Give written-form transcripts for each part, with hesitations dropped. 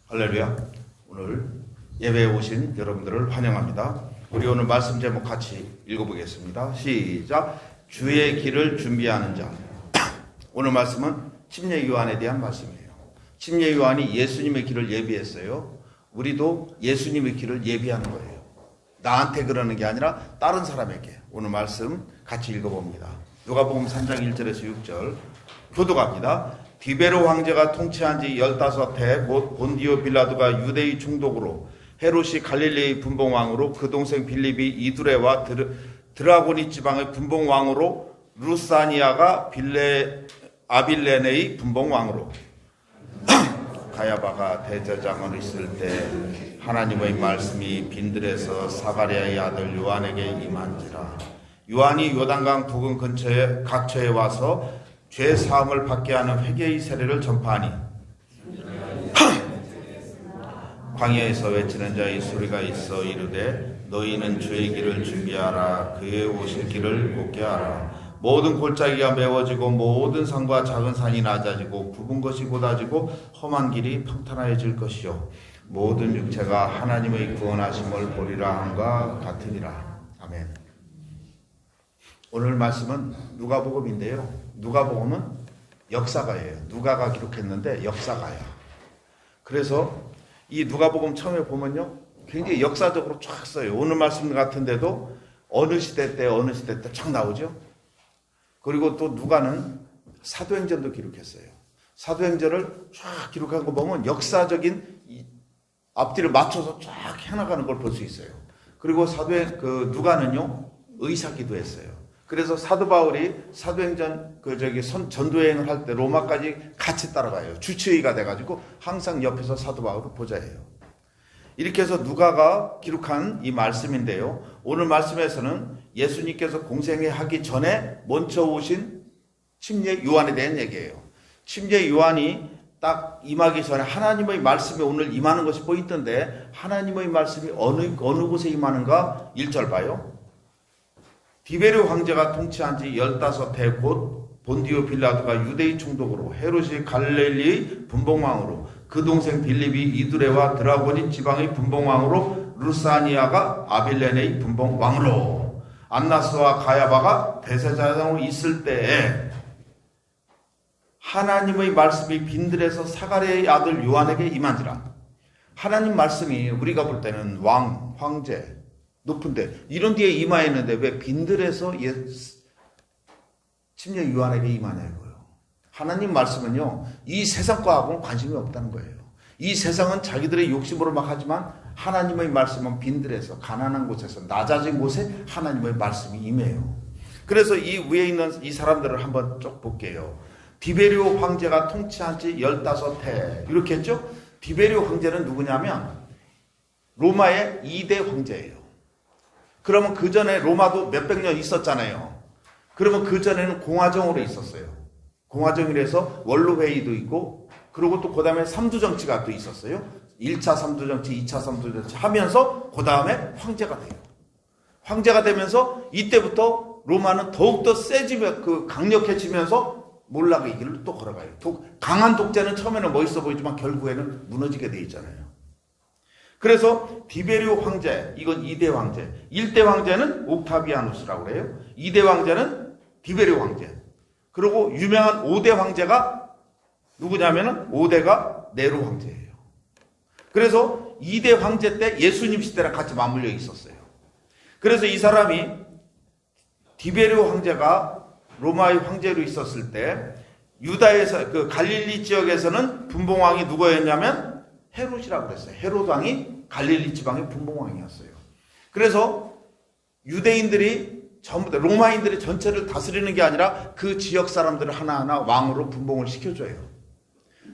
할렐루야. 오늘 예배에 오신 여러분들을 환영합니다. 우리 오늘 말씀 제목 같이 읽어보겠습니다. 시작. 주의 길을 준비하는 자. 오늘 말씀은 침례 요한에 대한 말씀이에요. 침례 요한이 예수님의 길을 예비했어요. 우리도 예수님의 길을 예비하는 거예요. 나한테 그러는 게 아니라 다른 사람에게. 오늘 말씀 같이 읽어봅니다. 누가복음 3장 1절에서 6절 교독합니다. 디베르 황제가 통치한 지 15해 곧 본디오 빌라도가 유대의 총독으로 헤롯이 갈릴리의 분봉왕으로 그 동생 빌립이 이두레와 드라고니 지방의 분봉왕으로 루사니아가 아빌레네의 분봉왕으로 가야바가 대제사장으로 있을 때 하나님의 말씀이 빈들에서 사가랴의 아들 요한에게 임한지라. 요한이 요단강 부근 근처에 각처에 와서 죄 사함을 받게 하는 회개의 세례를 전파하니 광야에서 외치는 자의 소리가 있어 이르되 너희는 주의 길을 준비하라. 그의 오실 길을 곱게 하라. 모든 골짜기가 메워지고 모든 산과 작은 산이 낮아지고 굽은 것이 곧아지고 험한 길이 평탄해질 것이요 모든 육체가 하나님의 구원하심을 보리라 함과 같으니라. 아멘. 오늘 말씀은 누가복음인데요. 누가복음은 역사가예요. 누가가 기록했는데 역사가야. 그래서 이 누가복음 처음에 보면요, 굉장히 역사적으로 쫙 써요. 오늘 말씀 같은데도 어느 시대 때 쫙 나오죠. 그리고 또 누가는 사도행전도 기록했어요. 사도행전을 쫙 기록한 거 보면 역사적인 앞뒤를 맞춰서 쫙 해나가는 걸 볼 수 있어요. 그리고 누가는요, 의사기도 했어요. 그래서 사도 바울이 사도행전 전도여행을 할 때 로마까지 같이 따라가요. 주치의가 돼가지고 항상 옆에서 사도 바울을 보좌해요. 이렇게 해서 누가가 기록한 이 말씀인데요. 오늘 말씀에서는 예수님께서 공생애하기 전에 먼저 오신 침례 요한에 대한 얘기예요. 침례 요한이 딱 임하기 전에 하나님의 말씀이 오늘 임하는 것이 포인트인데 하나님의 말씀이 어느 곳에 임하는가 1절 봐요. 디베르 황제가 통치한 지 15해 곧 본디오 빌라도가 유대의 총독으로 헤롯이 갈릴리의 분봉왕으로 그 동생 빌립이 이두레와 드라고니 지방의 분봉왕으로 루사니아가 아빌레네의 분봉왕으로 안나스와 가야바가 대제사장으로 있을 때에 하나님의 말씀이 빈들에서 사가랴의 아들 요한에게 임한지라. 하나님 말씀이 우리가 볼 때는 왕, 황제, 높은데 이런 데에 임하였는데 왜 빈들에서 침례 요한에게 임하냐고요. 하나님 말씀은요, 이 세상 거하고는 관심이 없다는 거예요. 이 세상은 자기들의 욕심으로 막 하지만 하나님의 말씀은 빈들에서 가난한 곳에서 낮아진 곳에 하나님의 말씀이 임해요. 그래서 이 위에 있는 이 사람들을 한번 쭉 볼게요. 디베리오 황제가 통치한 지 15해 이렇게 했죠. 디베리오 황제는 누구냐면 로마의 2대 황제예요. 그러면 그 전에 로마도 몇백 년 있었잖아요. 그러면 그 전에는 공화정으로 있었어요. 공화정이라서 원로회의도 있고, 그리고 또 그 다음에 삼두정치가 또 있었어요. 1차 삼두정치, 2차 삼두정치 하면서 그 다음에 황제가 돼요. 황제가 되면서 이때부터 로마는 더욱더 강력해지면서 몰락의 길을 또 걸어가요. 강한 독재는 처음에는 멋있어 보이지만 결국에는 무너지게 돼 있잖아요. 그래서 디베리오 황제, 이건 2대 황제. 1대 황제는 옥타비아누스라고 그래요. 2대 황제는 디베리오 황제. 그리고 유명한 5대 황제가 누구냐면은 5대가 네로 황제예요. 그래서 2대 황제 때 예수님 시대랑 같이 맞물려 있었어요. 그래서 이 사람이 디베리오 황제가 로마의 황제로 있었을 때 유다에서 갈릴리 지역에서는 분봉왕이 누구였냐면 헤롯이라고 그랬어요. 헤롯 왕이 갈릴리 지방의 분봉왕이었어요. 그래서 유대인들이 전부 다 로마인들이 전체를 다스리는 게 아니라 그 지역 사람들을 하나하나 왕으로 분봉을 시켜줘요.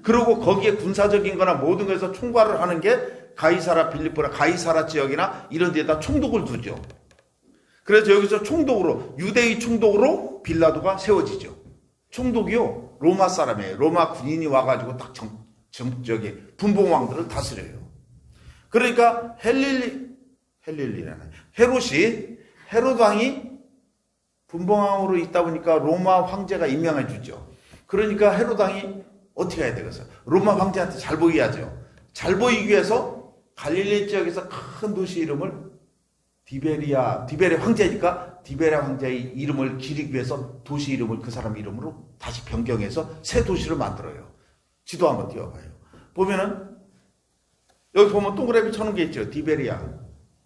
그리고 거기에 군사적인 거나 모든 것에서 총괄을 하는 게 가이사라 빌립보나 가이사라 지역이나 이런 데다 총독을 두죠. 그래서 여기서 총독으로, 유대의 총독으로 빌라도가 세워지죠. 총독이요, 로마 사람이에요. 로마 군인이 와가지고 딱 분봉왕들을 다스려요. 그러니까 헤롯 왕이 분봉왕으로 있다 보니까 로마 황제가 임명해 주죠. 그러니까 헤롯 왕이 어떻게 해야 되겠어요? 로마 황제한테 잘 보여야죠. 잘 보이기 위해서 갈릴리 지역에서 큰 도시 이름을 디베리아 황제니까 디베리아 황제의 이름을 기리기 위해서 도시 이름을 그 사람 이름으로 다시 변경해서 새 도시를 만들어요. 지도 한번 띄워봐요. 보면은 여기 보면 동그라미 쳐놓은 게 있죠. 디베리아.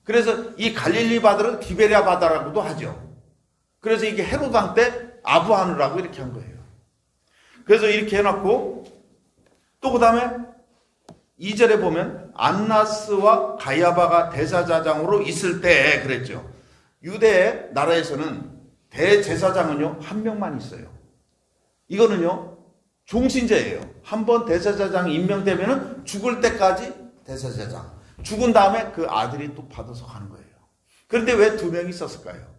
그래서 이 갈릴리 바다를 디베리아 바다라고도 하죠. 그래서 이게 헤로드 왕 때 아부하느라고 이렇게 한 거예요. 그래서 이렇게 해놓고 또 그 다음에 2절에 보면 안나스와 가야바가 대사자장으로 있을 때 그랬죠. 유대 나라에서는 대제사장은요 한 명만 있어요. 이거는요 종신제예요. 한번 대제사장 임명되면은 죽을 때까지 대제사장. 죽은 다음에 그 아들이 또 받아서 가는 거예요. 그런데 왜 2명이 있었을까요?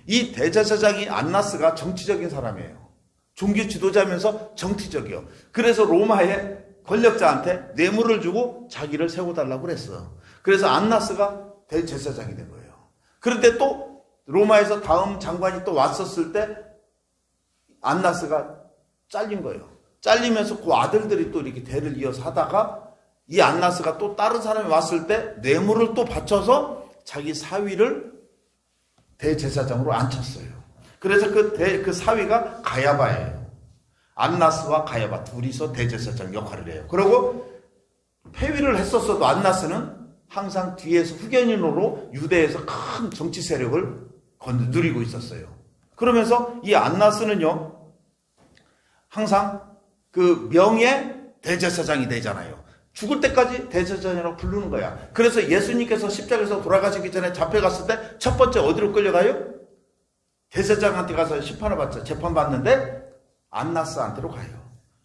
이 대제사장이 안나스가 정치적인 사람이에요. 종교 지도자면서 정치적이요. 그래서 로마의 권력자한테 뇌물을 주고 자기를 세워달라고 그랬어. 그래서 안나스가 대제사장이 된 거예요. 그런데 또 로마에서 다음 장관이 또 왔었을 때 안나스가 잘린 거예요. 잘리면서 그 아들들이 또 이렇게 대를 이어서 하다가 이 안나스가 또 다른 사람이 왔을 때 뇌물을 또 바쳐서 자기 사위를 대제사장으로 앉혔어요. 그래서 그 사위가 가야바예요. 안나스와 가야바 둘이서 대제사장 역할을 해요. 그리고 폐위를 했었어도 안나스는 항상 뒤에서 후견인으로 유대에서 큰 정치 세력을 누리고 있었어요. 그러면서 이 안나스는요 항상 그 명예 대제사장이 되잖아요. 죽을 때까지 대제사장이라고 부르는 거야. 그래서 예수님께서 십자가에서 돌아가시기 전에 잡혀갔을 때 첫 번째 어디로 끌려가요? 대제사장한테 가서 심판을 받죠. 재판받는데 안나스한테로 가요.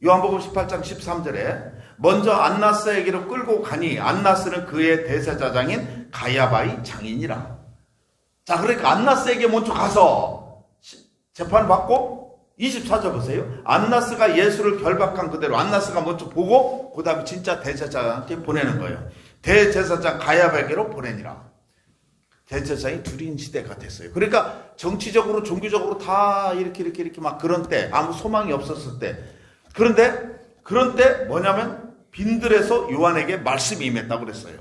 요한복음 18장 13절에 먼저 안나스에게로 끌고 가니 안나스는 그의 대제사장인 가야바의 장인이라. 자, 그러니까 안나스에게 먼저 가서 재판을 받고 24절 보세요. 안나스가 예수를 결박한 그대로 안나스가 먼저 보고 그 다음에 진짜 대제사장한테 보내는 거예요. 대제사장 가야바에게로 보내니라. 대제사장이 둘인 시대가 됐어요. 그러니까 정치적으로 종교적으로 다 이렇게 막 그런 때 아무 소망이 없었을 때 그런 때 뭐냐면 빈들에서 요한에게 말씀이 임했다고 그랬어요.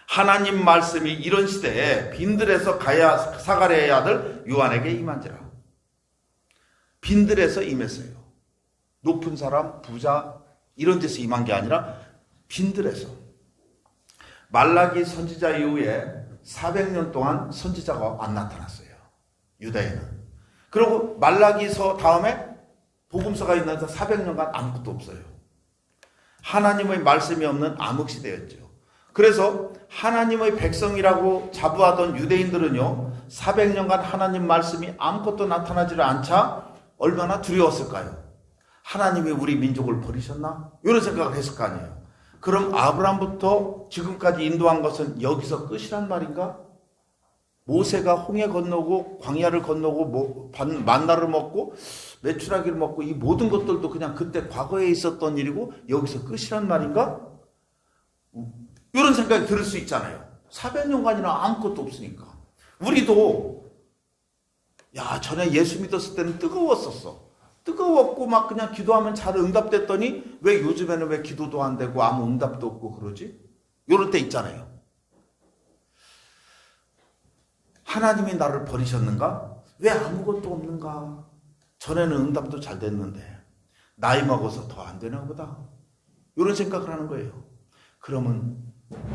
하나님 말씀이 이런 시대에 빈들에서 사가랴의 아들 요한에게 임한지라. 빈들에서 임했어요. 높은 사람, 부자 이런 데서 임한 게 아니라 빈들에서. 말라기 선지자 이후에 400년 동안 선지자가 안 나타났어요. 유다에는. 그리고 말라기서 다음에 복음서가 있는데 400년간 아무것도 없어요. 하나님의 말씀이 없는 암흑시대였죠. 그래서 하나님의 백성이라고 자부하던 유대인들은요 400년간 하나님 말씀이 아무것도 나타나지를 않자 얼마나 두려웠을까요? 하나님이 우리 민족을 버리셨나? 이런 생각을 했을 거 아니에요. 그럼 아브라함부터 지금까지 인도한 것은 여기서 끝이란 말인가? 모세가 홍해 건너고 광야를 건너고 만나를 먹고 메추라기를 먹고 이 모든 것들도 그냥 그때 과거에 있었던 일이고 여기서 끝이란 말인가? 이런 생각이 들을 수 있잖아요. 400년간이나 아무것도 없으니까. 우리도 전에 예수 믿었을 때는 뜨거웠었어. 뜨거웠고 막 그냥 기도하면 잘 응답됐더니 왜 요즘에는 왜 기도도 안 되고 아무 응답도 없고 그러지? 이럴 때 있잖아요. 하나님이 나를 버리셨는가? 왜 아무것도 없는가? 전에는 응답도 잘 됐는데 나이 먹어서 더 안 되나 보다. 이런 생각을 하는 거예요. 그러면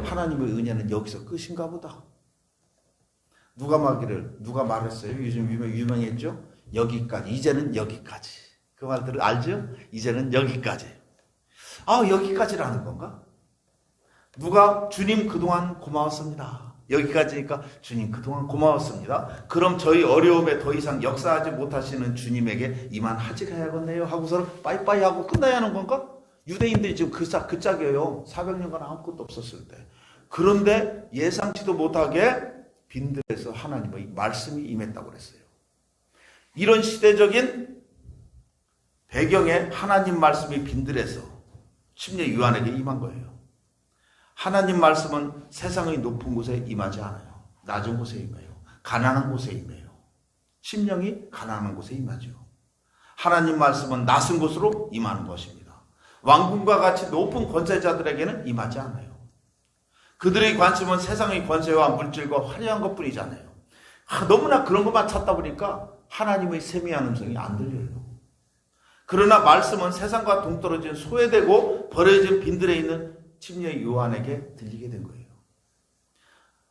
하나님의 은혜는 여기서 끝인가 보다. 누가 말했어요? 요즘 유명했죠? 여기까지. 이제는 여기까지. 그 말들을 알죠? 이제는 여기까지. 여기까지라는 건가? 누가 주님 그동안 고마웠습니다. 여기까지니까 주님 그동안 고마웠습니다. 그럼 저희 어려움에 더 이상 역사하지 못하시는 주님에게 이만하지 가야겠네요 하고서 빠이빠이 하고 끝나야 하는 건가? 유대인들이 지금 그 짝이에요. 400년간 아무것도 없었을 때. 그런데 예상치도 못하게 빈들에서 하나님의 말씀이 임했다고 그랬어요. 이런 시대적인 배경에 하나님 말씀이 빈들에서 심지어 요한에게 임한 거예요. 하나님 말씀은 세상의 높은 곳에 임하지 않아요. 낮은 곳에 임해요. 가난한 곳에 임해요. 심령이 가난한 곳에 임하죠. 하나님 말씀은 낮은 곳으로 임하는 것입니다. 왕궁과 같이 높은 권세자들에게는 임하지 않아요. 그들의 관심은 세상의 권세와 물질과 화려한 것뿐이잖아요. 너무나 그런 것만 찾다 보니까 하나님의 세미한 음성이 안 들려요. 그러나 말씀은 세상과 동떨어진 소외되고 버려진 빈들에 있는 침례 요한에게 들리게 된 거예요.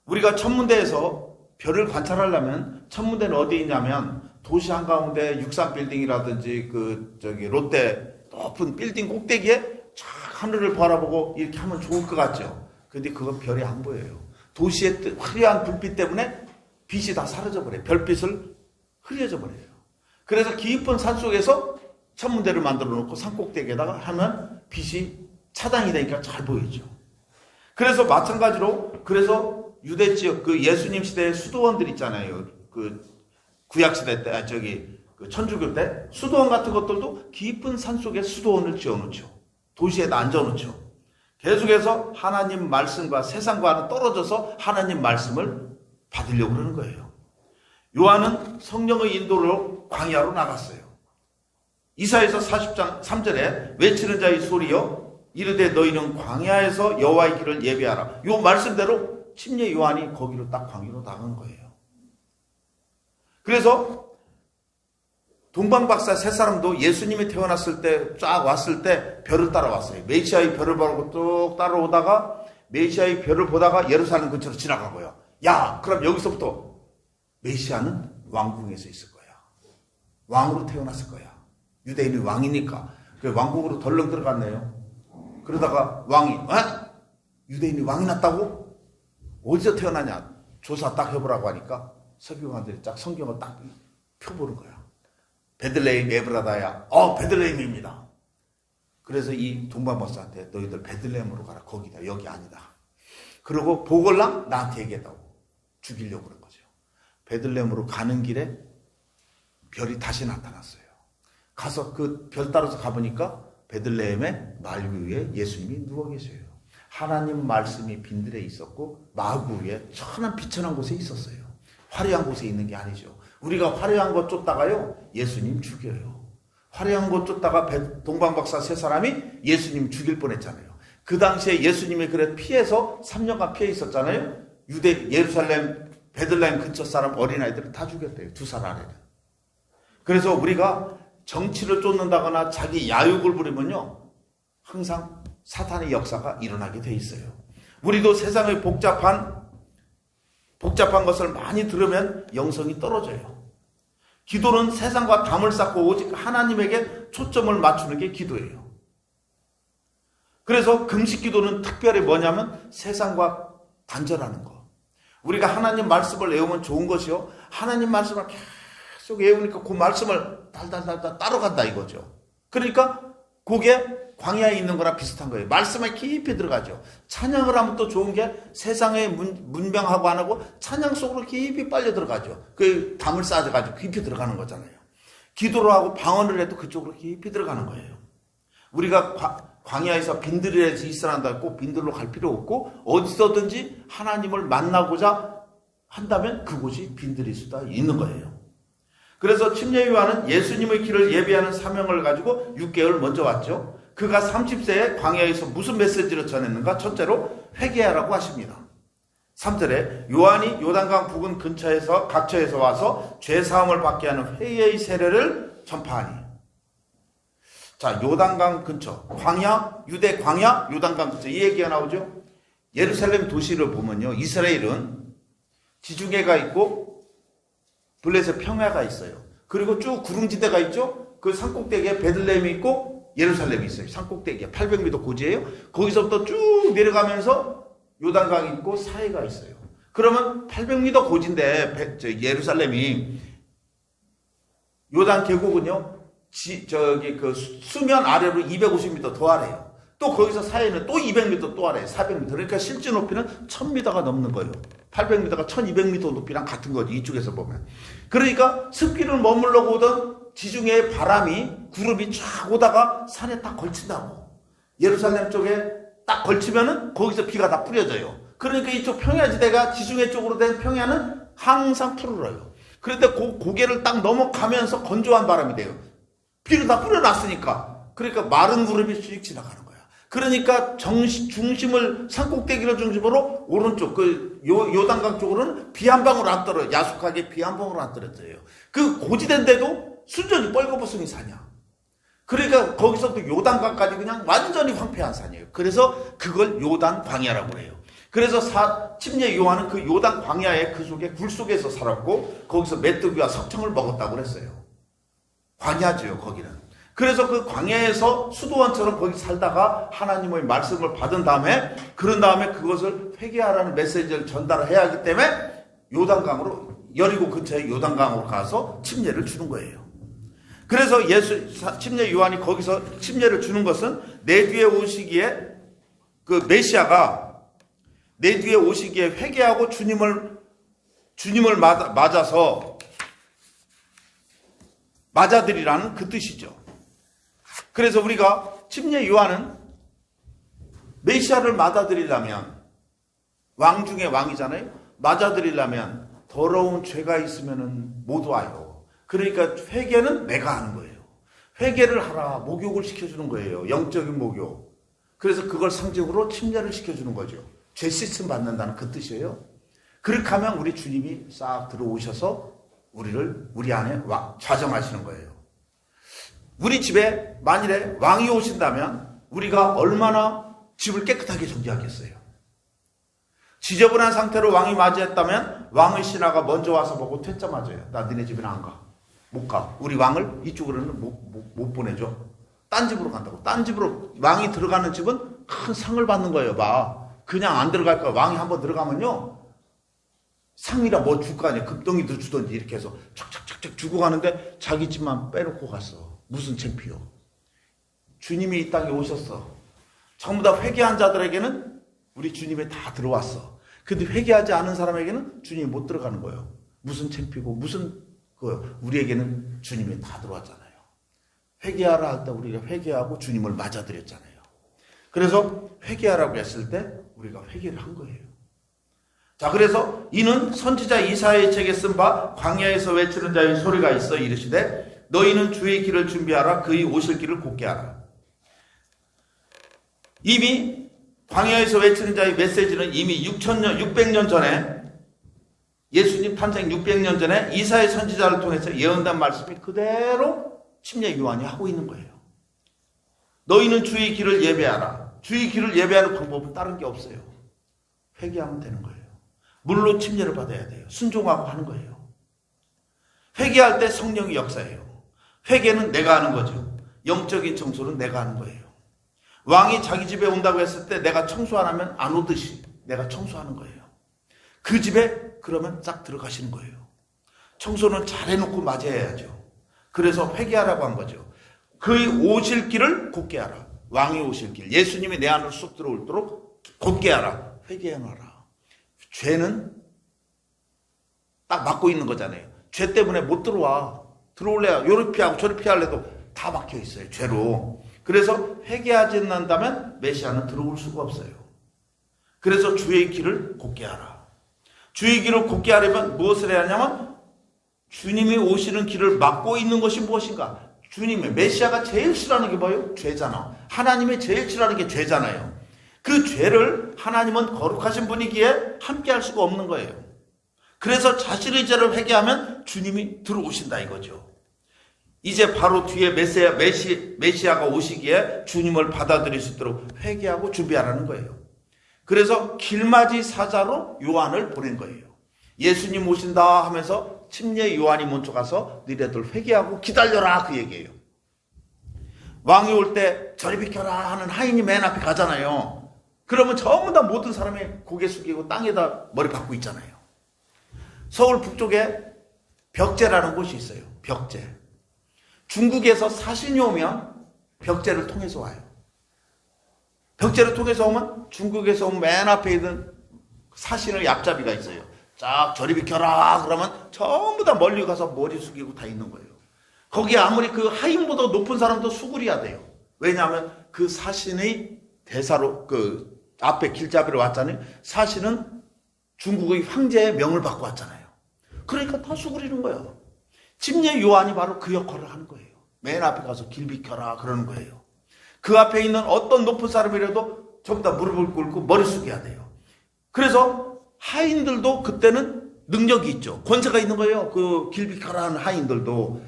우리가 천문대에서 별을 관찰하려면, 천문대는 어디에 있냐면 도시 한가운데 63빌딩이라든지 롯데 높은 빌딩 꼭대기에 쫙 하늘을 바라보고 이렇게 하면 좋을 것 같죠. 근데 그건 별이 안 보여요. 도시의 화려한 불빛 때문에 빛이 다 사라져 버려요. 별빛을 흐려져 버려요. 그래서 깊은 산 속에서 천문대를 만들어 놓고 산 꼭대기에다가 하면 빛이 차단이 되니까 잘 보이죠. 그래서 마찬가지로, 그래서 유대 지역 예수님 시대의 수도원들 있잖아요. 구약 시대 때, 천주교 때 수도원 같은 것들도 깊은 산 속에 수도원을 지어 놓죠. 도시에다 앉아 놓죠. 계속해서 하나님 말씀과 세상과는 떨어져서 하나님 말씀을 받으려고 그러는 거예요. 요한은 성령의 인도로 광야로 나갔어요. 이사야서 40장 3절에 외치는 자의 소리여 이르되 너희는 광야에서 여호와의 길을 예비하라. 요 말씀대로 침례 요한이 거기로 딱 광야로 나간 거예요. 그래서 동방박사 세 사람도 예수님이 태어났을 때 쫙 왔을 때 별을 따라왔어요. 메시아의 별을 보고 쭉 따라오다가 메시아의 별을 보다가 예루살렘 근처로 지나가고요. 야, 그럼 여기서부터 메시아는 왕궁에서 있을 거야. 왕으로 태어났을 거야. 유대인이 왕이니까. 왕궁으로 덜렁 들어갔네요. 그러다가 왕이 유대인이 왕이 났다고? 어디서 태어나냐? 조사 딱 해보라고 하니까 서기관들이 딱 성경을 딱 펴보는 거야. 베들레헴 에브라다야. 베들레헴입니다. 그래서 이 동방박사한테 너희들 베들레헴으로 가라. 거기다. 여기 아니다. 그리고 보걸랑 나한테 얘기했다고. 죽이려고 그런 거죠. 베들레헴으로 가는 길에 별이 다시 나타났어요. 가서 그 별 따라서 가보니까 베들레헴의 말구 위에 예수님이 누워 계세요. 하나님 말씀이 빈들에 있었고 마구 위에 천한 비천한 곳에 있었어요. 화려한 곳에 있는 게 아니죠. 우리가 화려한 것 쫓다가요 예수님 죽여요. 화려한 것 쫓다가 동방박사 세 사람이 예수님 죽일 뻔했잖아요. 그 당시에 예수님이 그래 피해서 3년간 피해 있었잖아요. 예루살렘 베들레헴 근처 사람 어린아이들은 다 죽였대요. 2살 아래는. 그래서 우리가 정치를 쫓는다거나 자기 야욕을 부리면요 항상 사탄의 역사가 일어나게 돼 있어요. 우리도 세상의 복잡한 것을 많이 들으면 영성이 떨어져요. 기도는 세상과 담을 쌓고 오직 하나님에게 초점을 맞추는 게 기도예요. 그래서 금식 기도는 특별히 뭐냐면 세상과 단절하는 거. 우리가 하나님 말씀을 외우면 좋은 것이요. 하나님 말씀을 계속 외우니까 그 말씀을 달달달달 따라간다 이거죠. 그러니까 그게 광야에 있는 거랑 비슷한 거예요. 말씀에 깊이 들어가죠. 찬양을 하면 또 좋은 게 세상에 문명하고 안 하고 찬양 속으로 깊이 빨려 들어가죠. 그 담을 쌓아가지고 깊이 들어가는 거잖아요. 기도를 하고 방언을 해도 그쪽으로 깊이 들어가는 거예요. 우리가 광야에서 빈들에서 있어란다 꼭 빈들로 갈 필요 없고 어디서든지 하나님을 만나고자 한다면 그곳이 빈들일 수도 있는 거예요. 그래서 침례 요한은 예수님의 길을 예비하는 사명을 가지고 6개월 먼저 왔죠. 그가 30세에 광야에서 무슨 메시지를 전했는가? 첫째로 회개하라고 하십니다. 3절에 요한이 요단강 부근 근처에서 각처에서 와서 죄사함을 받게 하는 회개의 세례를 전파하니. 자, 요단강 근처 광야, 유대 광야, 요단강 근처 이 얘기가 나오죠. 예루살렘 도시를 보면요 이스라엘은 지중해가 있고 블레셋 평야가 있어요. 그리고 쭉 구릉지대가 있죠. 그 산꼭대기에 베들레헴이 있고 예루살렘이 있어요. 산꼭대기에 800m 고지예요. 거기서부터 쭉 내려가면서 요단강이 있고 사해가 있어요. 그러면 800m 고지인데 예루살렘이 요단 계곡은요 수면 아래로 250m 더 아래요. 또 거기서 사해는 또 200m 또 아래요. 400m. 그러니까 실제 높이는 1000m가 넘는 거예요. 800m가 1200m 높이랑 같은 거지 이쪽에서 보면. 그러니까 습기를 머물러 오던 지중해의 바람이 구름이 쫙 오다가 산에 딱 걸친다고. 예루살렘 쪽에 딱 걸치면은 거기서 비가 다 뿌려져요. 그러니까 이쪽 평야지대가 지중해 쪽으로 된 평야는 항상 푸르러요. 그런데 고개를 딱 넘어가면서 건조한 바람이 돼요. 비를 다 뿌려놨으니까 그러니까 마른 무릎이 씩 지나가는 거야. 그러니까 중심을 산꼭대기를 중심으로 오른쪽 그 요단강 쪽으로는 비 한 방울 안 떨어요. 야속하게 비 한 방울 안 떨어져요. 그 고지대인데도 순전히 뻘거벗은 산이야. 그러니까 거기서부터 요단강까지 그냥 완전히 황폐한 산이에요. 그래서 그걸 요단 광야라고 해요. 그래서 침례 요한은 그 요단 광야의 그 속에 굴 속에서 살았고 거기서 메뚜기와 석청을 먹었다고 그랬어요. 광야지요, 거기는. 그래서 그 광야에서 수도원처럼 거기 살다가 하나님의 말씀을 받은 다음에 그런 다음에 그것을 회개하라는 메시지를 전달해야 하기 때문에 요단강으로 여리고 근처에 요단강으로 가서 침례를 주는 거예요. 그래서 침례 요한이 거기서 침례를 주는 것은 내 뒤에 오시기에 그 메시아가 내 뒤에 오시기에 회개하고 주님을 맞아들이라는 그 뜻이죠. 그래서 우리가 침례 요한은 메시아를 맞아들이려면 왕 중에 왕이잖아요. 맞아들이려면 더러운 죄가 있으면은 못 와요. 그러니까 회개는 내가 하는 거예요. 회개를 하라. 목욕을 시켜주는 거예요. 영적인 목욕. 그래서 그걸 상징으로 침례를 시켜주는 거죠. 죄 씻음 받는다는 그 뜻이에요. 그렇게 하면 우리 주님이 싹 들어오셔서 우리 안에 좌정하시는 거예요. 우리 집에 만일에 왕이 오신다면 우리가 얼마나 집을 깨끗하게 정리하겠어요. 지저분한 상태로 왕이 맞이했다면 왕의 신하가 먼저 와서 보고 퇴짜 맞아요. 나 너네 집에는 안 가. 못 가. 우리 왕을 이쪽으로는 못 보내줘. 딴 집으로 간다고. 딴 집으로 왕이 들어가는 집은 큰 상을 받는 거예요. 그냥 안 들어갈 거야. 왕이 한번 들어가면요. 상이라 뭐 줄 거 아니야. 금덩이도 주던지 이렇게 해서 착착착착 주고 가는데 자기 집만 빼놓고 갔어. 무슨 창피요. 주님이 이 땅에 오셨어. 전부 다 회개한 자들에게는 우리 주님이 다 들어왔어. 근데 회개하지 않은 사람에게는 주님이 못 들어가는 거예요. 무슨 창피고 우리에게는 주님이 다 들어왔잖아요. 회개하라 할 때 우리가 회개하고 주님을 맞아들였잖아요. 그래서 회개하라고 했을 때 우리가 회개를 한 거예요. 자, 그래서 이는 선지자 이사야의 책에 쓴 바 광야에서 외치는 자의 소리가 있어 이르시되 너희는 주의 길을 준비하라. 그의 오실 길을 곧게 하라. 이미 광야에서 외치는 자의 메시지는 이미 600년 전에 예수님 탄생 600년 전에 이사야 선지자를 통해서 예언된 말씀이 그대로 침례 요한이 하고 있는 거예요. 너희는 주의 길을 예배하라. 주의 길을 예배하는 방법은 다른 게 없어요. 회개하면 되는 거예요. 물로 침례를 받아야 돼요. 순종하고 하는 거예요. 회개할 때 성령이 역사해요. 회개는 내가 하는 거죠. 영적인 청소는 내가 하는 거예요. 왕이 자기 집에 온다고 했을 때 내가 청소 안 하면 안 오듯이 내가 청소하는 거예요. 그 집에 그러면 싹 들어가시는 거예요. 청소는 잘 해놓고 맞이해야죠. 그래서 회개하라고 한 거죠. 그의 오실 길을 곧게 하라. 왕이 오실 길. 예수님이 내 안으로 쑥 들어오도록 곧게 하라. 회개해놔라. 죄는 딱 막고 있는 거잖아요. 죄 때문에 못 들어와. 들어올래야 요리 피하고 저리 피하려도 다 막혀 있어요. 죄로. 그래서 회개하지 않는다면 메시아는 들어올 수가 없어요. 그래서 주의 길을 곧게 하라. 주의 길을 곧게 하려면 무엇을 해야 하냐면 주님이 오시는 길을 막고 있는 것이 무엇인가? 주님의 메시아가 제일 싫어하는 게 뭐예요? 죄잖아. 하나님이 제일 싫어하는 게 죄잖아요. 그 죄를 하나님은 거룩하신 분이기에 함께 할 수가 없는 거예요. 그래서 자신의 죄를 회개하면 주님이 들어오신다 이거죠. 이제 바로 뒤에 메시아가 오시기에 주님을 받아들일 수 있도록 회개하고 준비하라는 거예요. 그래서 길맞이 사자로 요한을 보낸 거예요. 예수님 오신다 하면서 침례 요한이 먼저 가서 너희들 회개하고 기다려라 그 얘기예요. 왕이 올 때 저리 비켜라 하는 하인이 맨 앞에 가잖아요. 그러면 전부 다 모든 사람이 고개 숙이고 땅에다 머리 박고 있잖아요. 서울 북쪽에 벽제라는 곳이 있어요. 벽제. 중국에서 사신이 오면 벽제를 통해서 와요. 벽제를 통해서 오면 중국에서 오면 맨 앞에 있는 사신의 얍잡이가 있어요. 쫙 저리 비켜라 그러면 전부 다 멀리 가서 머리 숙이고 다 있는 거예요. 거기에 아무리 그 하인보다 높은 사람도 수그려야 돼요. 왜냐하면 그 사신의 대사로 그 앞에 길잡이로 왔잖아요. 사신은 중국의 황제의 명을 받고 왔잖아요. 그러니까 다 수그리는 거예요. 침례 요한이 바로 그 역할을 하는 거예요. 맨 앞에 가서 길 비켜라 그러는 거예요. 그 앞에 있는 어떤 높은 사람이라도 전부 다 무릎을 꿇고 머리 숙여야 돼요. 그래서 하인들도 그때는 능력이 있죠. 권세가 있는 거예요. 그 길비카라는 하인들도.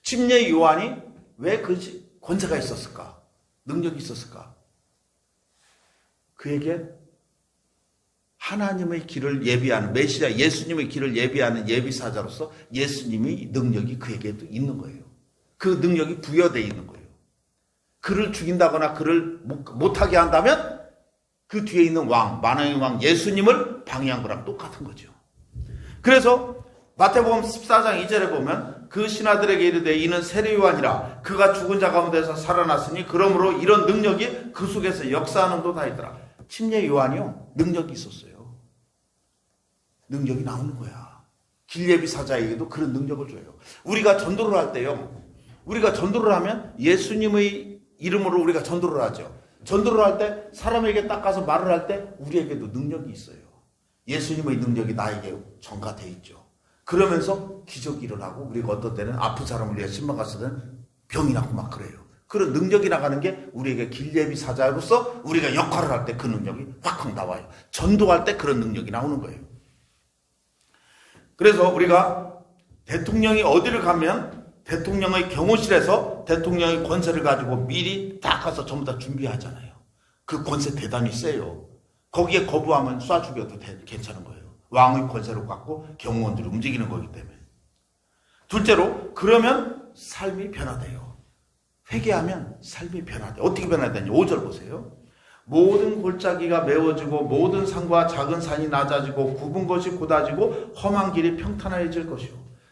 침례 요한이 왜 그 권세가 있었을까? 능력이 있었을까? 그에게 하나님의 길을 예비하는, 메시아 예수님의 길을 예비하는 예비사자로서 예수님의 능력이 그에게도 있는 거예요. 그 능력이 부여되어 있는 거예요. 그를 죽인다거나 그를 못하게 한다면 그 뒤에 있는 왕, 만왕의 왕 예수님을 방해한 거랑 똑같은 거죠. 그래서 마태복음 14장 2절에 보면 그 신하들에게 이르되 이는 세례 요한이라 그가 죽은 자 가운데서 살아났으니 그러므로 이런 능력이 그 속에서 역사하는 도다 있더라. 침례 요한이요, 능력이 있었어요. 능력이 나오는 거야. 길예비 사자에게도 그런 능력을 줘요. 우리가 전도를 할 때요, 우리가 전도를 하면 예수님의 이름으로 우리가 전도를 하죠. 전도를 할 때 사람에게 딱 가서 말을 할 때 우리에게도 능력이 있어요. 예수님의 능력이 나에게 전가되어 있죠. 그러면서 기적이 일어나고 우리가 어떤 때는 아픈 사람을 위해 신방 갔을 때는 병이 나고 막 그래요. 그런 능력이 나가는 게 우리에게 길예비 사자로서 우리가 역할을 할 때 그 능력이 확확 나와요. 전도할 때 그런 능력이 나오는 거예요. 그래서 우리가 대통령이 어디를 가면 대통령의 경호실에서 대통령의 권세를 가지고 미리 딱 가서 전부 다 준비하잖아요. 그 권세 대단히 세요. 거기에 거부하면 쏴 죽여도 괜찮은 거예요. 왕의 권세를 갖고 경호원들이 움직이는 거기 때문에. 둘째로, 그러면 삶이 변화돼요. 회개하면 삶이 변화돼요. 어떻게 변화되냐? 5절 보세요. 모든 골짜기가 메워지고 모든 산과 작은 산이 낮아지고 굽은 것이 곧아지고 험한 길이 평탄해질 것이요.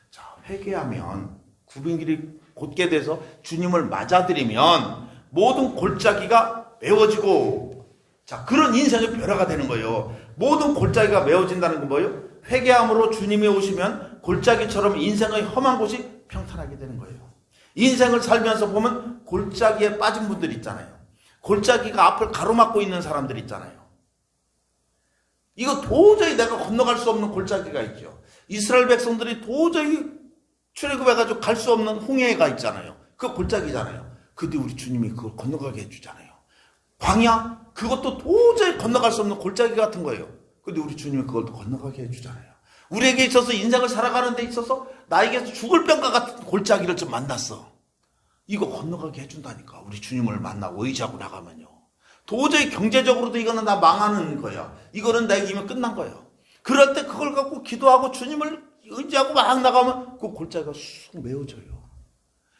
자, 회개하면 굽은 길이 곧게 돼서 주님을 맞아들이면 모든 골짜기가 메워지고, 자, 그런 인생의 변화가 되는 거예요. 모든 골짜기가 메워진다는 건 뭐예요? 회개함으로 주님이 오시면 골짜기처럼 인생의 험한 곳이 평탄하게 되는 거예요. 인생을 살면서 보면 골짜기에 빠진 분들 있잖아요. 골짜기가 앞을 가로막고 있는 사람들 있잖아요. 이거 도저히 내가 건너갈 수 없는 골짜기가 있죠. 이스라엘 백성들이 도저히 출애굽해가지고 갈 수 없는 홍해가 있잖아요. 그 골짜기잖아요. 근데 우리 주님이 그걸 건너가게 해주잖아요. 광야, 그것도 도저히 건너갈 수 없는 골짜기 같은 거예요. 근데 우리 주님이 그걸 또 건너가게 해주잖아요. 우리에게 있어서 인생을 살아가는 데 있어서 나에게 죽을 병과 같은 골짜기를 좀 만났어. 이거 건너가게 해준다니까. 우리 주님을 만나고 의지하고 나가면요. 도저히 경제적으로도 이거는 나 망하는 거야. 이거는 내 이면 끝난 거예요. 그럴 때 그걸 갖고 기도하고 주님을 의지하고 막 나가면 그 골짜기가 쑥 메워져요.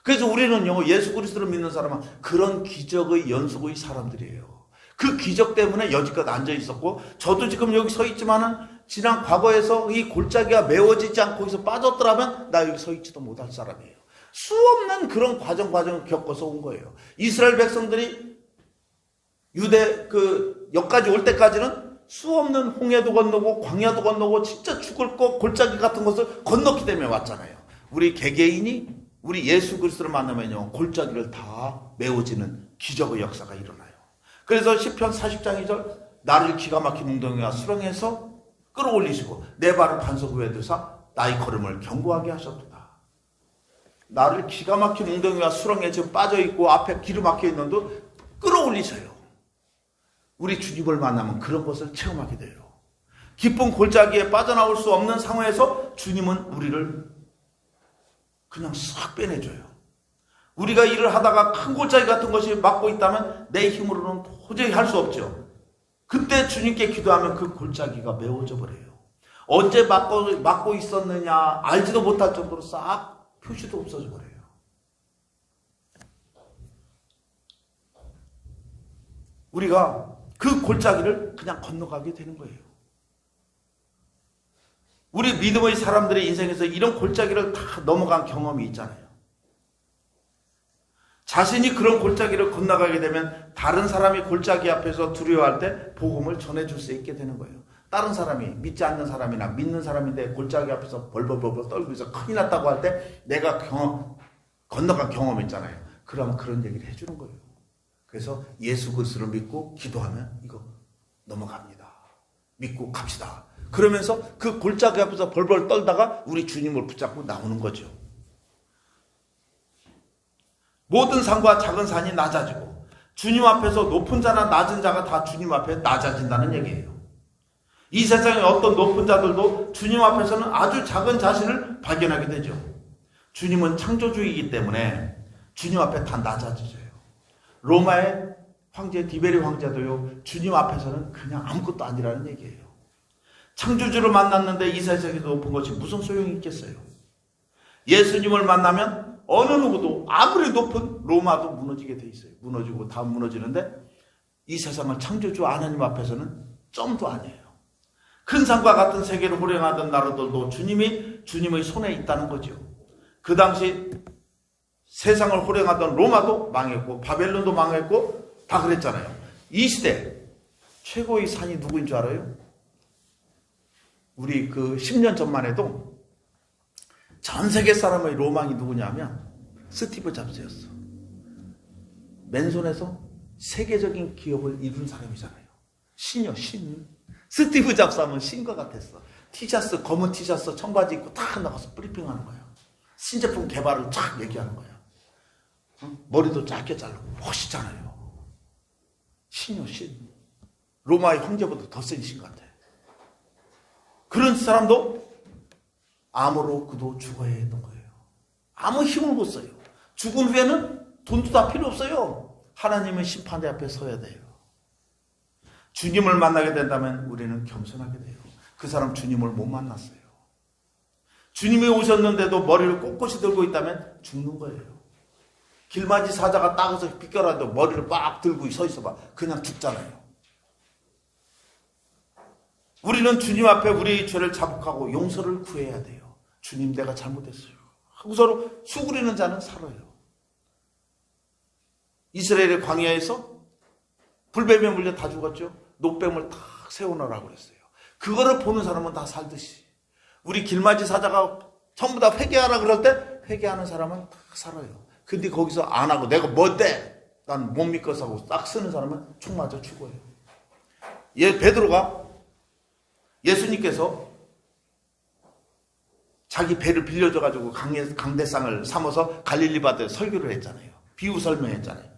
그래서 우리는요, 예수 그리스도를 믿는 사람은 그런 기적의 연속의 사람들이에요. 그 기적 때문에 여지껏 앉아 있었고, 저도 지금 여기 서 있지만은 지난 과거에서 이 골짜기가 메워지지 않고 거기서 빠졌더라면 나 여기 서 있지도 못할 사람이에요. 수없는 그런 과정을 겪어서 온 거예요. 이스라엘 백성들이 유대 여기까지 올 때까지는 수없는 홍해도 건너고 광야도 건너고 진짜 죽을 것 골짜기 같은 것을 건넜기 때문에 왔잖아요. 우리 개개인이 우리 예수 그리스도를 만나면요, 골짜기를 다 메워지는 기적의 역사가 일어나요. 그래서 시편 40장 2절, 나를 기가 막힌 웅덩이와 수렁에서 끌어올리시고 내 발을 반석 위에 두사 나의 걸음을 견고하게 하셨도다. 나를 기가 막힌 웅덩이와 수렁에 지금 빠져있고 앞에 길이 막혀있는데 끌어올리셔요. 우리 주님을 만나면 그런 것을 체험하게 돼요. 깊은 골짜기에 빠져나올 수 없는 상황에서 주님은 우리를 그냥 싹 빼내줘요. 우리가 일을 하다가 큰 골짜기 같은 것이 막고 있다면 내 힘으로는 도저히 할 수 없죠. 그때 주님께 기도하면 그 골짜기가 메워져 버려요. 언제 막고 있었느냐 알지도 못할 정도로 싹 표시도 없어져 버려요. 우리가 그 골짜기를 그냥 건너가게 되는 거예요. 우리 믿음의 사람들의 인생에서 이런 골짜기를 다 넘어간 경험이 있잖아요. 자신이 그런 골짜기를 건너가게 되면 다른 사람이 골짜기 앞에서 두려워할 때 복음을 전해줄 수 있게 되는 거예요. 다른 사람이, 믿지 않는 사람이나 믿는 사람인데 골짜기 앞에서 벌벌벌 떨고 있어 큰일 났다고 할 때 내가 건너간 경험이 있잖아요. 그러면 그런 얘기를 해주는 거예요. 그래서 예수 그리스도를 믿고 기도하면 이거 넘어갑니다. 믿고 갑시다. 그러면서 그 골짜기 앞에서 벌벌 떨다가 우리 주님을 붙잡고 나오는 거죠. 모든 산과 작은 산이 낮아지고 주님 앞에서 높은 자나 낮은 자가 다 주님 앞에 낮아진다는 얘기예요. 이 세상의 어떤 높은 자들도 주님 앞에서는 아주 작은 자신을 발견하게 되죠. 주님은 창조주이기 때문에 주님 앞에 다 낮아지죠. 로마의 황제 디베리 황제도요, 주님 앞에서는 그냥 아무것도 아니라는 얘기예요. 창조주를 만났는데 이 세상에서 높은 것이 무슨 소용이 있겠어요? 예수님을 만나면 어느 누구도 아무리 높은 로마도 무너지게 돼 있어요. 무너지고 다 무너지는데 이 세상을 창조주 하나님 앞에서는 점도 아니에요. 큰 산과 같은 세계를 호령하던 나라들도 주님의 손에 있다는 거죠. 그 당시 세상을 호령하던 로마도 망했고 바벨론도 망했고 다 그랬잖아요. 이 시대 최고의 산이 누구인 줄 알아요? 우리 그 10년 전만 해도 전 세계 사람의 로망이 누구냐면 스티브 잡스였어. 맨손에서 세계적인 기업을 이룬 사람이잖아요. 신이요, 신. 스티브 잡스 하면 신과 같았어. 티셔츠, 검은 티셔츠, 청바지 입고 딱 나가서 브리핑하는 거야. 신제품 개발을 쫙 얘기하는 거야. 머리도 짧게 자르고 멋있잖아요. 신이요, 신. 로마의 황제보다 더 센 신 같아. 그런 사람도 암으로 그도 죽어야 했던 거예요. 아무 힘을 못 써요. 죽은 후에는 돈도 다 필요 없어요. 하나님의 심판대 앞에 서야 돼요. 주님을 만나게 된다면 우리는 겸손하게 돼요. 그 사람 주님을 못 만났어요. 주님이 오셨는데도 머리를 꼿꼿이 들고 있다면 죽는 거예요. 길맞이 사자가 따가서 비껴라도 머리를 빡 들고 서 있어봐. 그냥 죽잖아요. 우리는 주님 앞에 우리의 죄를 자복하고 용서를 구해야 돼요. 주님, 내가 잘못했어요 하고 서로 수그리는 자는 살아요. 이스라엘의 광야에서 불뱀에 물려 다 죽었죠. 노뱀을 딱 세워놓으라고 그랬어요. 그거를 보는 사람은 다 살듯이 우리 길맞이 사자가 전부 다 회개하라 그럴 때 회개하는 사람은 다 살아요. 근데 거기서 안 하고 내가 뭔데? 난 못 믿겠어 하고 딱 쓰는 사람은 총 맞아 죽어요. 베드로가 예수님께서 자기 배를 빌려줘가지고 강대상을 삼아서 갈릴리 바다에 설교를 했잖아요. 비유 설명했잖아요.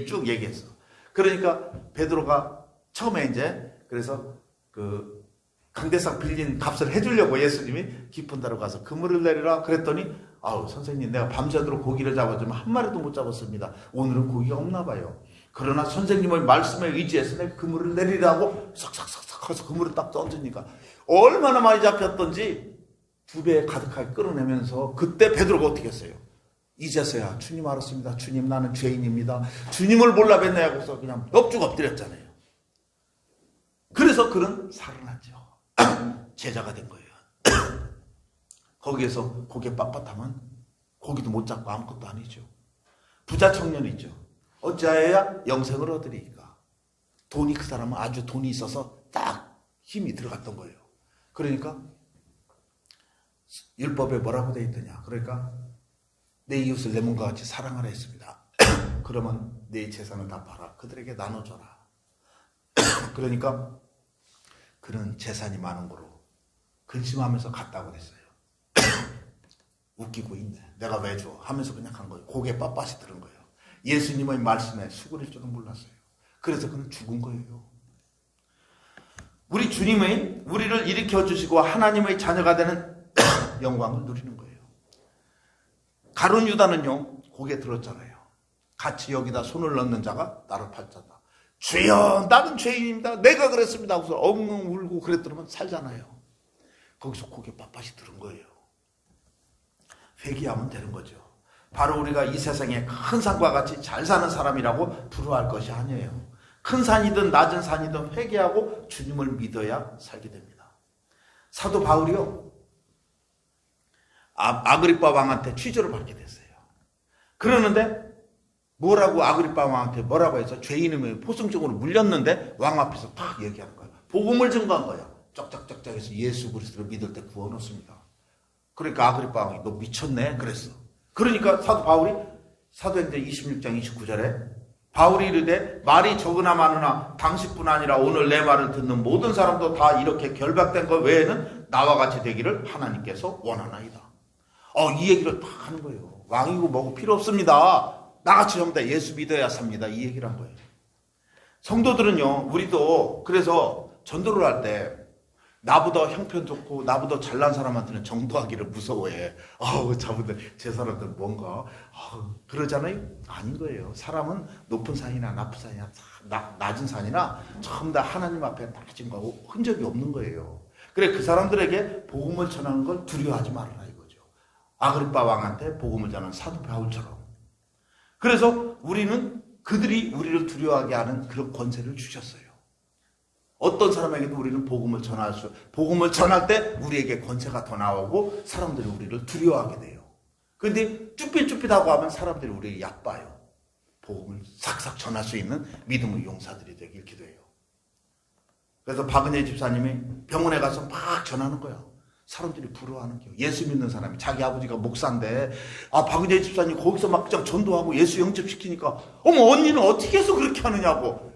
쭉 얘기했어. 그러니까 베드로가 처음에 그래서 그 강대상 빌린 값을 해주려고 예수님이 깊은 데로 가서 그물을 내리라 그랬더니, 아우 선생님, 내가 밤새도록 고기를 잡았지만 한 마리도 못 잡았습니다. 오늘은 고기가 없나 봐요. 그러나 선생님의 말씀에 의지해서 내가 그물을 내리라고 싹싹싹싹 해서 그물을 딱 던지니까 얼마나 많이 잡혔던지 2배 가득하게 끌어내면서, 그때 베드로가 어떻게 했어요? 이제서야 주님 알았습니다. 주님, 나는 죄인입니다. 주님을 몰라 뵀네 하고서 그냥 넙죽 엎드렸잖아요. 그래서 그는 살아났죠. 제자가 된 거예요. 거기에서 고개 빳빳하면 고기도 못 잡고 아무것도 아니죠. 부자 청년이 있죠. 어찌하여야 영생을 얻으리까. 돈이, 그 사람은 아주 돈이 있어서 딱 힘이 들어갔던 거예요. 그러니까 율법에 뭐라고 되어 있더냐. 그러니까 내 이웃을 내 몸과 같이 사랑하라 했습니다. 그러면 내 재산을 다 팔아 그들에게 나눠줘라. 그러니까 그는 재산이 많은 거로 근심하면서 갔다고 그랬어요. 웃기고 있네. 내가 왜 줘? 하면서 그냥 간 거예요. 고개 빳빳이 들은 거예요. 예수님의 말씀에 수그릴 줄은 몰랐어요. 그래서 그는 죽은 거예요. 우리 주님의 우리를 일으켜주시고 하나님의 자녀가 되는 영광을 누리는 거예요. 가룟 유다는요, 고개 들었잖아요. 같이 여기다 손을 넣는 자가 나를 팔자다. 주여, 나는 죄인입니다. 내가 그랬습니다. 하고서 엉엉 울고 그랬더니만 살잖아요. 거기서 고개 빳빳이 들은 거예요. 회개하면 되는 거죠. 바로 우리가 이 세상에 큰 산과 같이 잘 사는 사람이라고 부러워할 것이 아니에요. 큰 산이든 낮은 산이든 회개하고 주님을 믿어야 살게 됩니다. 사도 바울이요, 아그리빠 왕한테 취조를 받게 됐어요. 그러는데 뭐라고, 아그리빠 왕한테 뭐라고 해서 죄인임을 포승적으로 물렸는데 왕 앞에서 딱 얘기하는 거예요. 복음을 증거한 거예요. 쩍쩍쩍쩍 해서 예수 그리스도를 믿을 때 구원 얻습니다. 그러니까 아그리빠 왕이 너 미쳤네 그랬어. 그러니까 사도 바울이 사도행전 26장 29절에 바울이 이르되 말이 적으나 많으나 당신뿐 아니라 오늘 내 말을 듣는 모든 사람도 다 이렇게 결박된 것 외에는 나와 같이 되기를 하나님께서 원하나이다. 이 얘기를 다 하는 거예요. 왕이고 뭐고 필요 없습니다. 나같이 전부 다 예수 믿어야 삽니다. 이 얘기를 한 거예요. 성도들은요, 우리도 그래서 전도를 할 때 나보다 형편 좋고 나보다 잘난 사람한테는 전도하기를 무서워해. 저분들 제 사람들 뭔가 그러잖아요. 아닌 거예요. 사람은 높은 산이나 낮은 산이나 낮은 산이나 전부 다 하나님 앞에 낮은 거고 흔적이 없는 거예요. 그래 그 사람들에게 복음을 전하는 걸 두려워하지 말아라 이거죠. 아그리빠 왕한테 복음을 전하는 사도 바울처럼. 그래서 우리는 그들이 우리를 두려워하게 하는 그런 권세를 주셨어요. 어떤 사람에게도 우리는 복음을 전할 때 우리에게 권세가 더 나오고 사람들이 우리를 두려워하게 돼요. 그런데 쭈삣쭈삣하고 하면 사람들이 우리를 얕봐요. 복음을 싹싹 전할 수 있는 믿음의 용사들이 되길 기도해요. 그래서 박은혜 집사님이 병원에 가서 막 전하는 거예요. 사람들이 부러워하는 거예요. 예수 믿는 사람이 자기 아버지가 목사인데 박은혜 집사님 거기서 막 그냥 전도하고 예수 영접시키니까 어머 언니는 어떻게 해서 그렇게 하느냐고.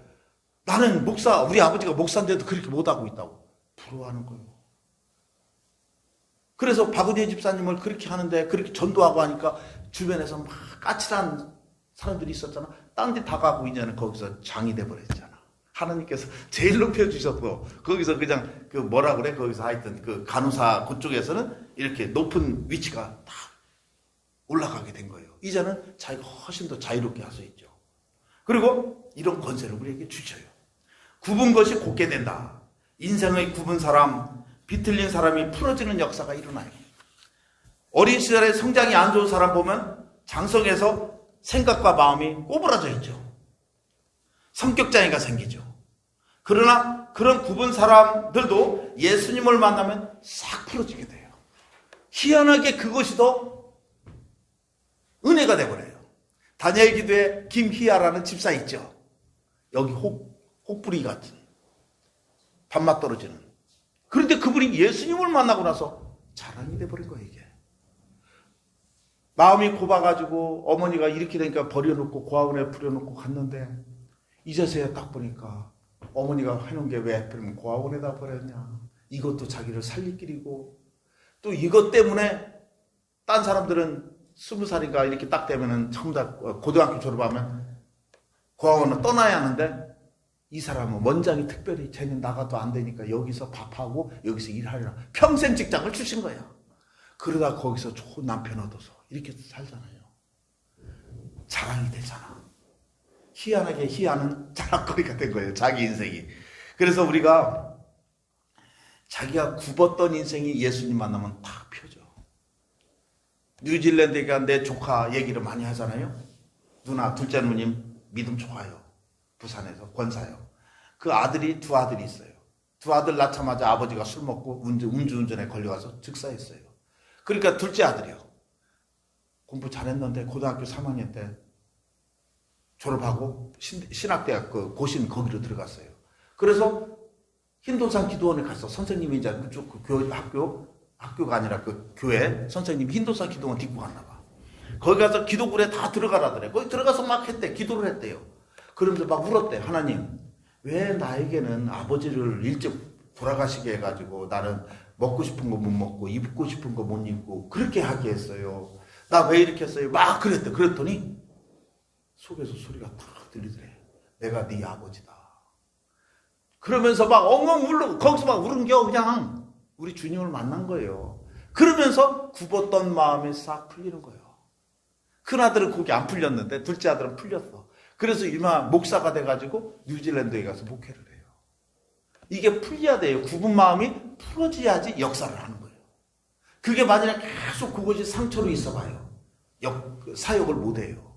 나는 목사, 우리 아버지가 목사인데도 그렇게 못하고 있다고 부러워하는 거예요. 그래서 박은혜 집사님을 그렇게 하는데 그렇게 전도하고 하니까 주변에서 막 까칠한 사람들이 있었잖아. 딴 데 다 가고 이제는 거기서 장이 돼버렸잖아. 하나님께서 제일 높여주셨고 거기서 그냥 그 뭐라 그래 거기서 하여튼 그 간호사 그쪽에서는 이렇게 높은 위치가 다 올라가게 된 거예요. 이제는 자기가 훨씬 더 자유롭게 할 수 있죠. 그리고 이런 권세를 우리에게 주셔요. 굽은 것이 곱게 된다. 인생의 굽은 사람, 비틀린 사람이 풀어지는 역사가 일어나요. 어린 시절에 성장이 안 좋은 사람 보면 장성에서 생각과 마음이 꼬부라져 있죠. 성격 장애가 생기죠. 그러나 그런 굽은 사람들도 예수님을 만나면 싹 풀어지게 돼요. 희한하게 그것이 더 은혜가 돼버려요. 다니엘 기도에 김희아라는 집사 있죠. 여기 혹부리 같은 밥맛 떨어지는. 그런데 그분이 예수님을 만나고 나서 자랑이 돼버린 거예요. 이게 마음이 곱아가지고 어머니가 이렇게 되니까 버려놓고 고아원에 부려놓고 갔는데 이제서야 딱 보니까 어머니가 해놓은 게 왜 하필이면 고아원에다 버렸냐. 이것도 자기를 살릴 길이고 또 이것 때문에 딴 사람들은 20살인가 이렇게 딱 되면은 전부 다 고등학교 졸업하면 고아원을 떠나야 하는데 이 사람은 원장이 특별히 쟤는 나가도 안 되니까 여기서 밥하고 여기서 일하려고 평생 직장을 주신 거야. 그러다 거기서 좋은 남편 얻어서 이렇게 살잖아요. 자랑이 되잖아. 희한하게 희한은 자랑거리가 된 거예요. 자기 인생이. 그래서 우리가 자기가 굽었던 인생이 예수님 만나면 탁 펴져. 뉴질랜드에 간 내 조카 얘기를 많이 하잖아요. 누나, 둘째 누님 믿음 좋아요. 부산에서 권사요. 그 아들이 두 아들이 있어요. 두 아들 낳자마자 아버지가 술 먹고 음주운전에 걸려가서 즉사했어요. 그러니까 둘째 아들이요. 공부 잘했는데 고등학교 3학년 때 졸업하고 신학대학 그 고신 거기로 들어갔어요. 그래서 흰도산 기도원에 갔어. 선생님이 이제 그쪽 그 교회 학교가 아니라 그 교회 선생님이 흰도산 기도원 딛고 갔나 봐. 거기 가서 기도굴에 다 들어가라더래. 거기 들어가서 막 했대. 기도를 했대요. 그러면서 막 울었대. 하나님, 왜 나에게는 아버지를 일찍 돌아가시게 해가지고 나는 먹고 싶은 거 못 먹고 입고 싶은 거 못 입고 그렇게 하게 했어요. 나 왜 이렇게 했어요? 막 그랬대. 그랬더니 속에서 소리가 탁 들리더래. 내가 네 아버지다. 그러면서 막 엉엉 울고 거기서 막 울은 겨 그냥 우리 주님을 만난 거예요. 그러면서 굽었던 마음이 싹 풀리는 거예요. 큰 아들은 거기 안 풀렸는데 둘째 아들은 풀렸어. 그래서 이마 목사가 돼가지고 뉴질랜드에 가서 목회를 해요. 이게 풀려야 돼요. 굽은 마음이 풀어져야지 역사를 하는 거예요. 그게 만약에 계속 그것이 상처로 있어봐요. 사역을 못해요.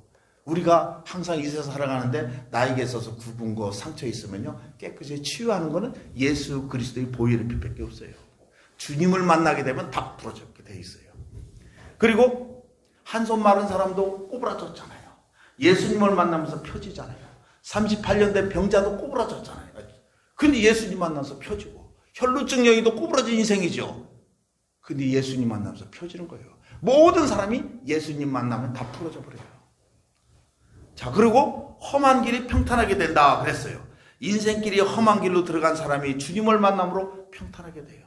우리가 항상 이 세상 살아가는데 나에게 있어서 굽은 거 상처 있으면요 깨끗이 치유하는 거는 예수 그리스도의 보혈의 빛밖에 없어요. 주님을 만나게 되면 다 부러지게 돼 있어요. 그리고 한손 마른 사람도 꼬부라졌잖아요. 예수님을 만나면서 펴지잖아요. 38년 된 병자도 꼬부라졌잖아요. 근데 예수님 만나서 펴지고 혈루증 여인도 꼬부라진 인생이죠. 근데 예수님 만나면서 펴지는 거예요. 모든 사람이 예수님 만나면 다 풀어져 버려요. 자, 그리고 험한 길이 평탄하게 된다 그랬어요. 인생길이 험한 길로 들어간 사람이 주님을 만남으로 평탄하게 돼요.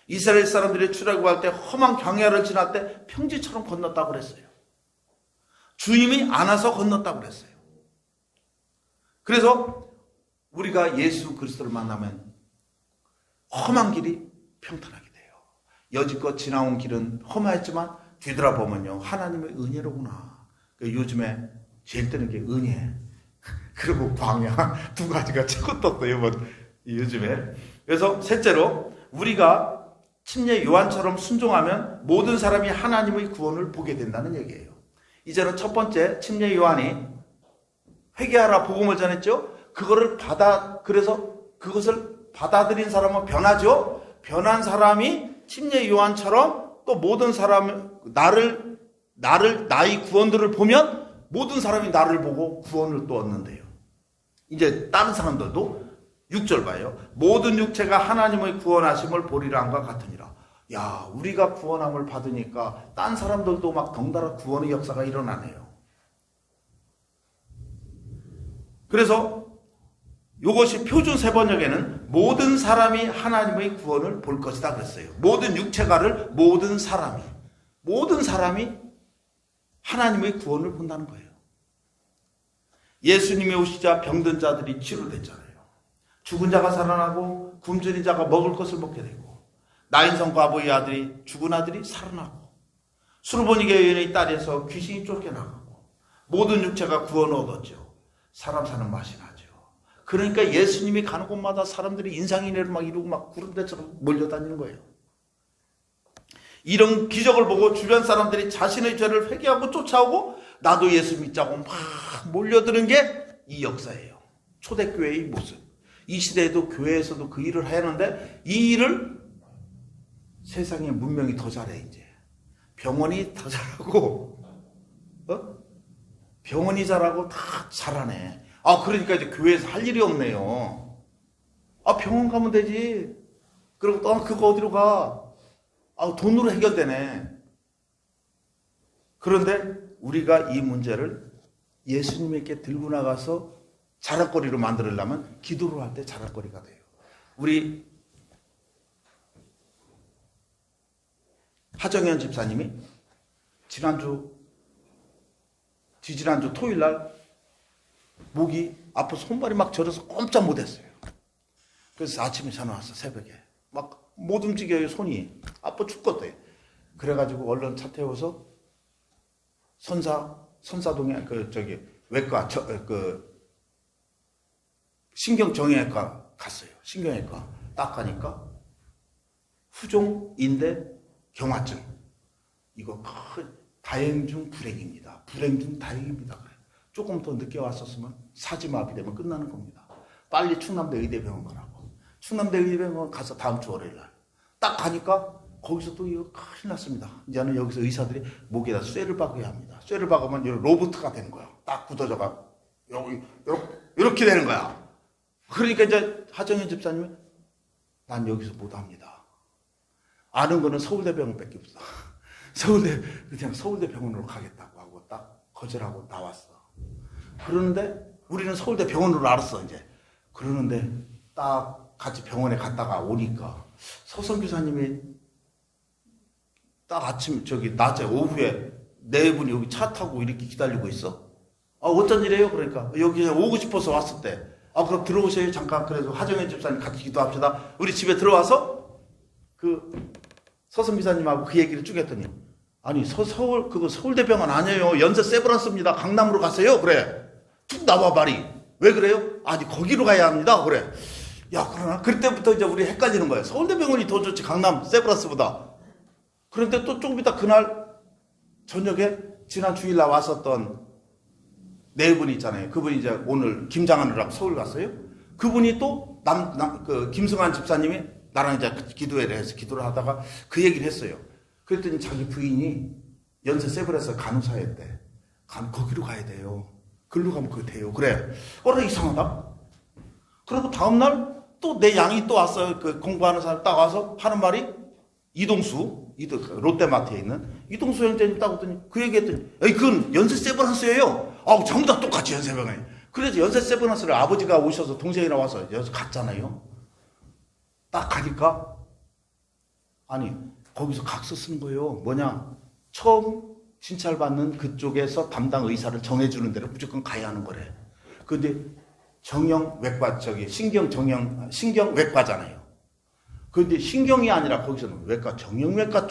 이스라엘 사람들이 출애굽할 때 험한 광야를 지날 때 평지처럼 건넜다고 그랬어요. 주님이 안아서 건넜다고 그랬어요. 그래서 우리가 예수 그리스도를 만나면 험한 길이 평탄하게 돼요. 여지껏 지나온 길은 험하였지만 뒤돌아보면요, 하나님의 은혜로구나. 요즘에 제일 뜨는 게 은혜 그리고 광야 두 가지가 최고 떴어요 요즘에. 그래서 셋째로, 우리가 침례 요한처럼 순종하면 모든 사람이 하나님의 구원을 보게 된다는 얘기예요. 이제는 첫 번째, 침례 요한이 회개하라 복음을 전했죠. 그래서 그것을 받아들인 사람은 변하죠. 변한 사람이 침례 요한처럼 또 모든 사람, 나의 구원들을 보면 모든 사람이 나를 보고 구원을 또 얻는데요. 이제 다른 사람들도 6절 봐요. 모든 육체가 하나님의 구원하심을 보리라 함과 같으니라. 야, 우리가 구원함을 받으니까 딴 사람들도 막 덩달아 구원의 역사가 일어나네요. 그래서 이것이 표준 세번역에는 모든 사람이 하나님의 구원을 볼 것이다 그랬어요. 모든 육체가를 모든 사람이 하나님의 구원을 본다는 거예요. 예수님이 오시자 병든 자들이 치료됐잖아요. 죽은 자가 살아나고 굶주린 자가 먹을 것을 먹게 되고, 나인성 과부의 아들이, 죽은 아들이 살아나고, 수르보니게 여인의 딸에서 귀신이 쫓겨나가고, 모든 육체가 구원을 얻었죠. 사람 사는 맛이 나죠. 그러니까 예수님이 가는 곳마다 사람들이 인상이네를 막 이루고 막 구름대처럼 몰려다니는 거예요. 이런 기적을 보고 주변 사람들이 자신의 죄를 회개하고 쫓아오고 나도 예수 믿자고 막 몰려드는 게 이 역사예요. 초대교회의 모습. 이 시대에도 교회에서도 그 일을 해야 하는데, 이 일을 세상의 문명이 더 잘해. 이제 병원이 더 잘하고, 병원이 잘하고 다 잘하네. 그러니까 이제 교회에서 할 일이 없네요. 병원 가면 되지. 그리고 또 그거 어디로 가? 돈으로 해결되네. 그런데 우리가 이 문제를 예수님에게 들고 나가서 자랑거리로 만들려면 기도를 할 때 자랑거리가 돼요. 우리 하정현 집사님이 지지난주 토요일날 목이 아파서 손발이 막 저려서 꼼짝 못했어요. 그래서 아침에 전화 왔어. 새벽에 막 못 움직여요. 손이 아파 죽겠대. 그래가지고 얼른 차 태워서 선사동에 외과 신경정형외과 갔어요. 신경외과 딱 가니까 후종 인대 경화증, 이거 큰 다행 중 불행입니다. 불행 중 다행입니다. 그래. 조금 더 늦게 왔었으면 사지마비 되면 끝나는 겁니다. 빨리 충남대 의대병원 가라고. 충남대 의대병원 가서 다음 주 월요일날 딱 가니까 거기서 또 이거 큰일 났습니다. 이제는 여기서 의사들이 목에다 쇠를 박아야 합니다. 쇠를 박으면 로봇가 되는 거야. 딱 굳어져가 이렇게 되는 거야. 그러니까 이제 하정현 집사님이 난 여기서 못합니다. 아는 거는 서울대병원밖에 없어. 그냥 서울대병원으로 가겠다고 하고 딱 거절하고 나왔어. 그러는데 우리는 서울대병원으로 알았어 이제. 그러는데 딱 같이 병원에 갔다가 오니까 서선교사님이 딱 아침 낮에 오후에 네 분이 여기 차 타고 이렇게 기다리고 있어. 어쩐 일이에요? 그러니까 여기 오고 싶어서 왔을 때. 그럼 들어오세요 잠깐. 그래서 하정현 집사님 같이 기도합시다. 우리 집에 들어와서 그 서선교사님하고 그 얘기를 쭉 했더니, 아니 그거 서울대병원 아니에요. 연세 세브란스입니다. 강남으로 가세요. 그래. 툭 나와 말이. 왜 그래요? 아니 거기로 가야 합니다. 그래. 야, 그러나 그때부터 이제 우리 헷갈리는 거예요. 서울대병원이 더 좋지 강남 세브란스보다. 그런데 또 조금 이따 그날 저녁에 지난 주일날 왔었던 네 분이 있잖아요. 그분이 이제 오늘 김장하느라고 서울 갔어요. 그분이 또 김승환 집사님이 나랑 이제 기도회를 해서 기도를 하다가 그 얘기를 했어요. 그랬더니 자기 부인이 연세 세브란스 간호사였대. 거기로 가야 돼요. 글로 가면 그거 돼요. 그래. 이상하다. 그리고 다음날 또 내 양이 또 왔어요. 그 공부하는 사람 딱 와서 하는 말이 이동수 롯데마트에 있는 이동수 형제님 딱 오더니 그 얘기했더니, 그건 연세 세브란스예요. 전부 다 똑같이 연세 세브란스. 그래서 연세 세브란스를 아버지가 오셔서 동생이랑 와서 여기서 갔잖아요. 딱 가니까 아니 거기서 각서 쓴 거예요. 뭐냐, 처음 진찰받는 그쪽에서 담당 의사를 정해주는 데를 무조건 가야 하는 거래. 근데 정형외과, 신경외과잖아요. 그런데 신경이 아니라 거기서는 외과, 정형외과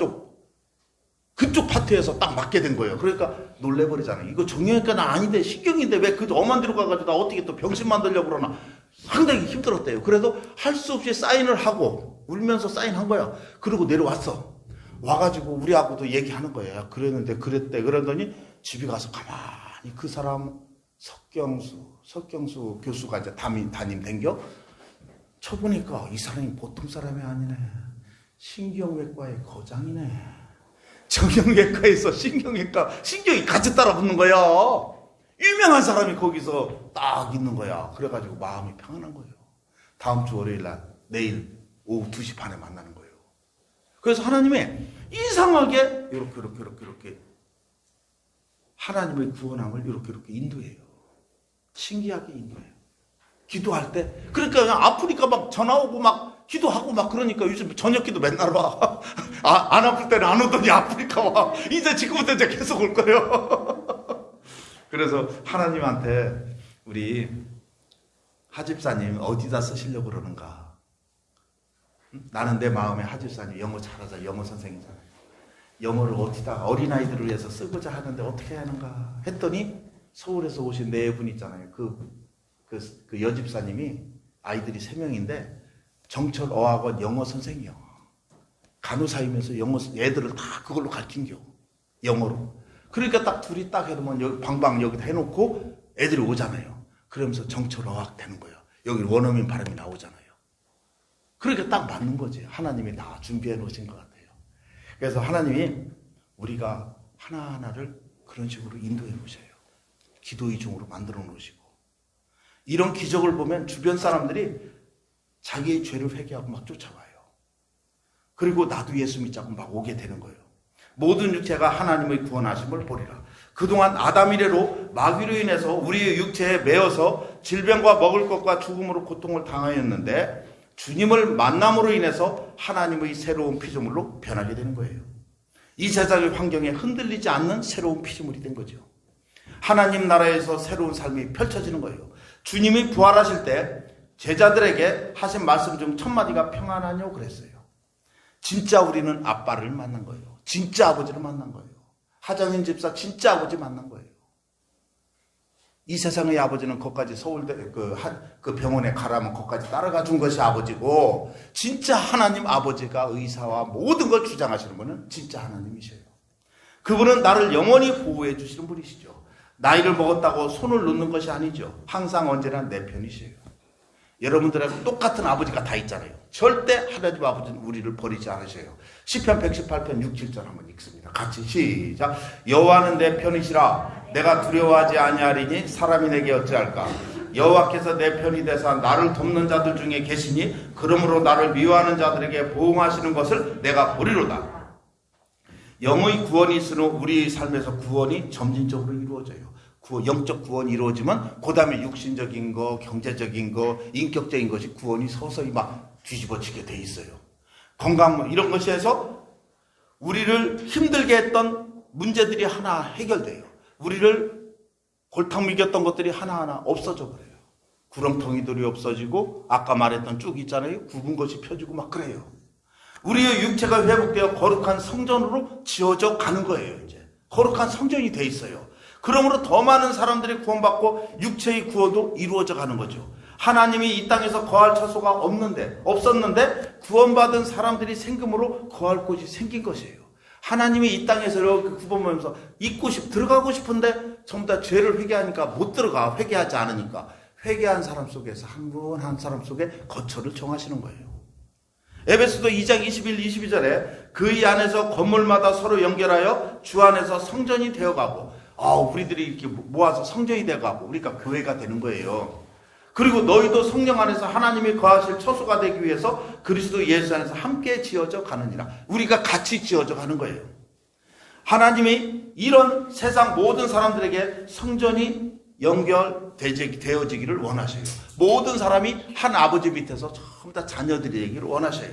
그쪽 파트에서 딱 맡게 된 거예요. 그러니까 놀래버리잖아요. 이거 정형외과는 아닌데 신경인데 왜 그 엄한 데로 가가지고 나 어떻게 또 병신 만들려고 그러나. 상당히 힘들었대요. 그래도 할 수 없이 사인을 하고 울면서 사인한 거야. 그리고 내려왔어. 와가지고 우리하고도 얘기하는 거예요. 그랬는데 그랬대. 그러더니 집에 가서 가만히 그 사람 석경수 교수가 이제 담임 댕겨 쳐보니까 이 사람이 보통 사람이 아니네. 신경외과의 거장이네. 정형외과에서 신경이 같이 따라붙는 거야. 유명한 사람이 거기서 딱 있는 거야. 그래가지고 마음이 평안한 거예요. 다음 주 월요일 날 내일 오후 2시 반에 만나는 거예요. 그래서 하나님이 이상하게 이렇게 하나님의 구원함을 이렇게 인도해요. 신기하게 인도해요. 기도할 때 그러니까 그냥 아프니까 막 전화 오고 막 기도하고 막 그러니까 요즘 저녁 기도 맨날 와. 안 아플 때는 안 오더니 아프니까 와. 이제 지금부터 이제 계속 올 거예요. 그래서 하나님한테 우리 하집사님 어디다 쓰시려고 그러는가? 나는 내 마음에 하집사님 영어 잘하자. 영어 선생이잖아요. 영어를 어디다 어린아이들을 위해서 쓰고자 하는데 어떻게 해야 하는가 했더니 서울에서 오신 네 분 있잖아요. 그 여집사님이 아이들이 3명인데 정철 어학원 영어 선생이요. 간호사이면서 영어 애들을 다 그걸로 가르친겨. 영어로. 그러니까 딱 둘이 딱 해놓으면 여기 방방 여기다 해놓고 애들이 오잖아요. 그러면서 정철 어학 되는 거예요. 여기 원어민 발음이 나오잖아요. 그러니까 딱 맞는 거지. 하나님이 다 준비해 놓으신 것 같아요. 그래서 하나님이 우리가 하나하나를 그런 식으로 인도해 놓으셔요. 기도의 종으로 만들어 놓으시고 이런 기적을 보면 주변 사람들이 자기의 죄를 회개하고 막 쫓아와요. 그리고 나도 예수 믿자고 막 오게 되는 거예요. 모든 육체가 하나님의 구원하심을 보리라. 그동안 아담 이래로 마귀로 인해서 우리의 육체에 매어서 질병과 먹을 것과 죽음으로 고통을 당하였는데 주님을 만남으로 인해서 하나님의 새로운 피조물로 변하게 되는 거예요. 이 세상의 환경에 흔들리지 않는 새로운 피조물이 된 거죠. 하나님 나라에서 새로운 삶이 펼쳐지는 거예요. 주님이 부활하실 때 제자들에게 하신 말씀 중 첫 마디가 평안하뇨 그랬어요. 진짜 우리는 아빠를 만난 거예요. 진짜 아버지를 만난 거예요. 하정인 집사 진짜 아버지 만난 거예요. 이 세상의 아버지는 거기까지 서울대 그 병원에 가라면 거기까지 따라가 준 것이 아버지고 진짜 하나님 아버지가 의사와 모든 걸 주장하시는 분은 진짜 하나님이셔요. 그분은 나를 영원히 보호해 주시는 분이시죠. 나이를 먹었다고 손을 놓는 것이 아니죠. 항상 언제나 내 편이셔요. 여러분들하고 똑같은 아버지가 다 있잖아요. 절대 하나님 아버지는 우리를 버리지 않으셔요. 시편 118편 6, 7절 한번 읽습니다. 같이 시작. 여호와는 내 편이시라. 내가 두려워하지 아니하리니 사람이 내게 어찌할까. 여호와께서 내 편이 되사 나를 돕는 자들 중에 계시니 그러므로 나를 미워하는 자들에게 보응하시는 것을 내가 보리로다. 영의 구원이 있으므로 우리의 삶에서 구원이 점진적으로 이루어져요. 영적 구원이 이루어지면 그 다음에 육신적인 거, 경제적인 거, 인격적인 것이 구원이 서서히 막 뒤집어지게 돼 있어요. 건강 이런 것이 해서 우리를 힘들게 했던 문제들이 하나 해결돼요. 우리를 골탕 먹였던 것들이 하나하나 없어져 버려요. 구렁텅이들이 없어지고 아까 말했던 쭉 있잖아요. 굽은 것이 펴지고 막 그래요. 우리의 육체가 회복되어 거룩한 성전으로 지어져 가는 거예요. 이제 거룩한 성전이 돼 있어요. 그러므로 더 많은 사람들이 구원받고 육체의 구원도 이루어져 가는 거죠. 하나님이 이 땅에서 거할 처소가 없었는데 구원받은 사람들이 생김으로 거할 곳이 생긴 것이에요. 하나님이 이 땅에서 이렇게 구원하면서 들어가고 싶은데 전부 다 죄를 회개하니까 못 들어가. 회개하지 않으니까. 회개한 사람 속에서 한 분 한 사람 속에 거처를 정하시는 거예요. 에베소서 2장 21, 22절에 그의 안에서 건물마다 서로 연결하여 주 안에서 성전이 되어가고 우리들이 이렇게 모아서 성전이 되어가고 우리가 교회가 되는 거예요. 그리고 너희도 성령 안에서 하나님이 거하실 처소가 되기 위해서 그리스도 예수 안에서 함께 지어져 가느니라. 우리가 같이 지어져 가는 거예요. 하나님이 이런 세상 모든 사람들에게 성전이 연결되어지기를 원하셔요. 모든 사람이 한 아버지 밑에서 전부 다 자녀들이 되기를 원하셔요.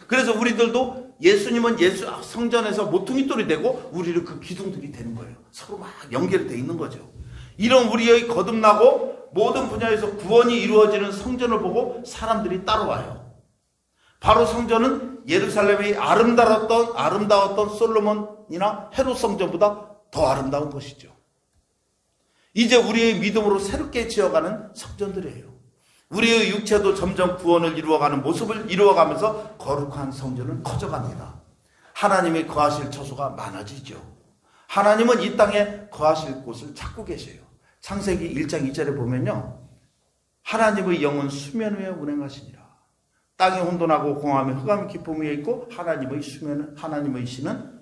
그래서 우리들도 예수님은 예수 성전에서 모퉁이 돌이 되고 우리는 그 기둥들이 되는 거예요. 서로 막 연결되어 있는 거죠. 이런 우리의 거듭나고 모든 분야에서 구원이 이루어지는 성전을 보고 사람들이 따라와요. 바로 성전은 예루살렘이 아름다웠던 솔로몬이나 헤롯 성전보다 더 아름다운 것이죠. 이제 우리의 믿음으로 새롭게 지어가는 성전들이에요. 우리의 육체도 점점 구원을 이루어가는 모습을 이루어가면서 거룩한 성전은 커져갑니다. 하나님의 거하실 처소가 많아지죠. 하나님은 이 땅에 거하실 곳을 찾고 계세요. 창세기 1장 2절에 보면요, 하나님의 영은 수면 위에 운행하시니라. 땅이 혼돈하고 공함에 흑암이 깊음 위에 있고 하나님의 신은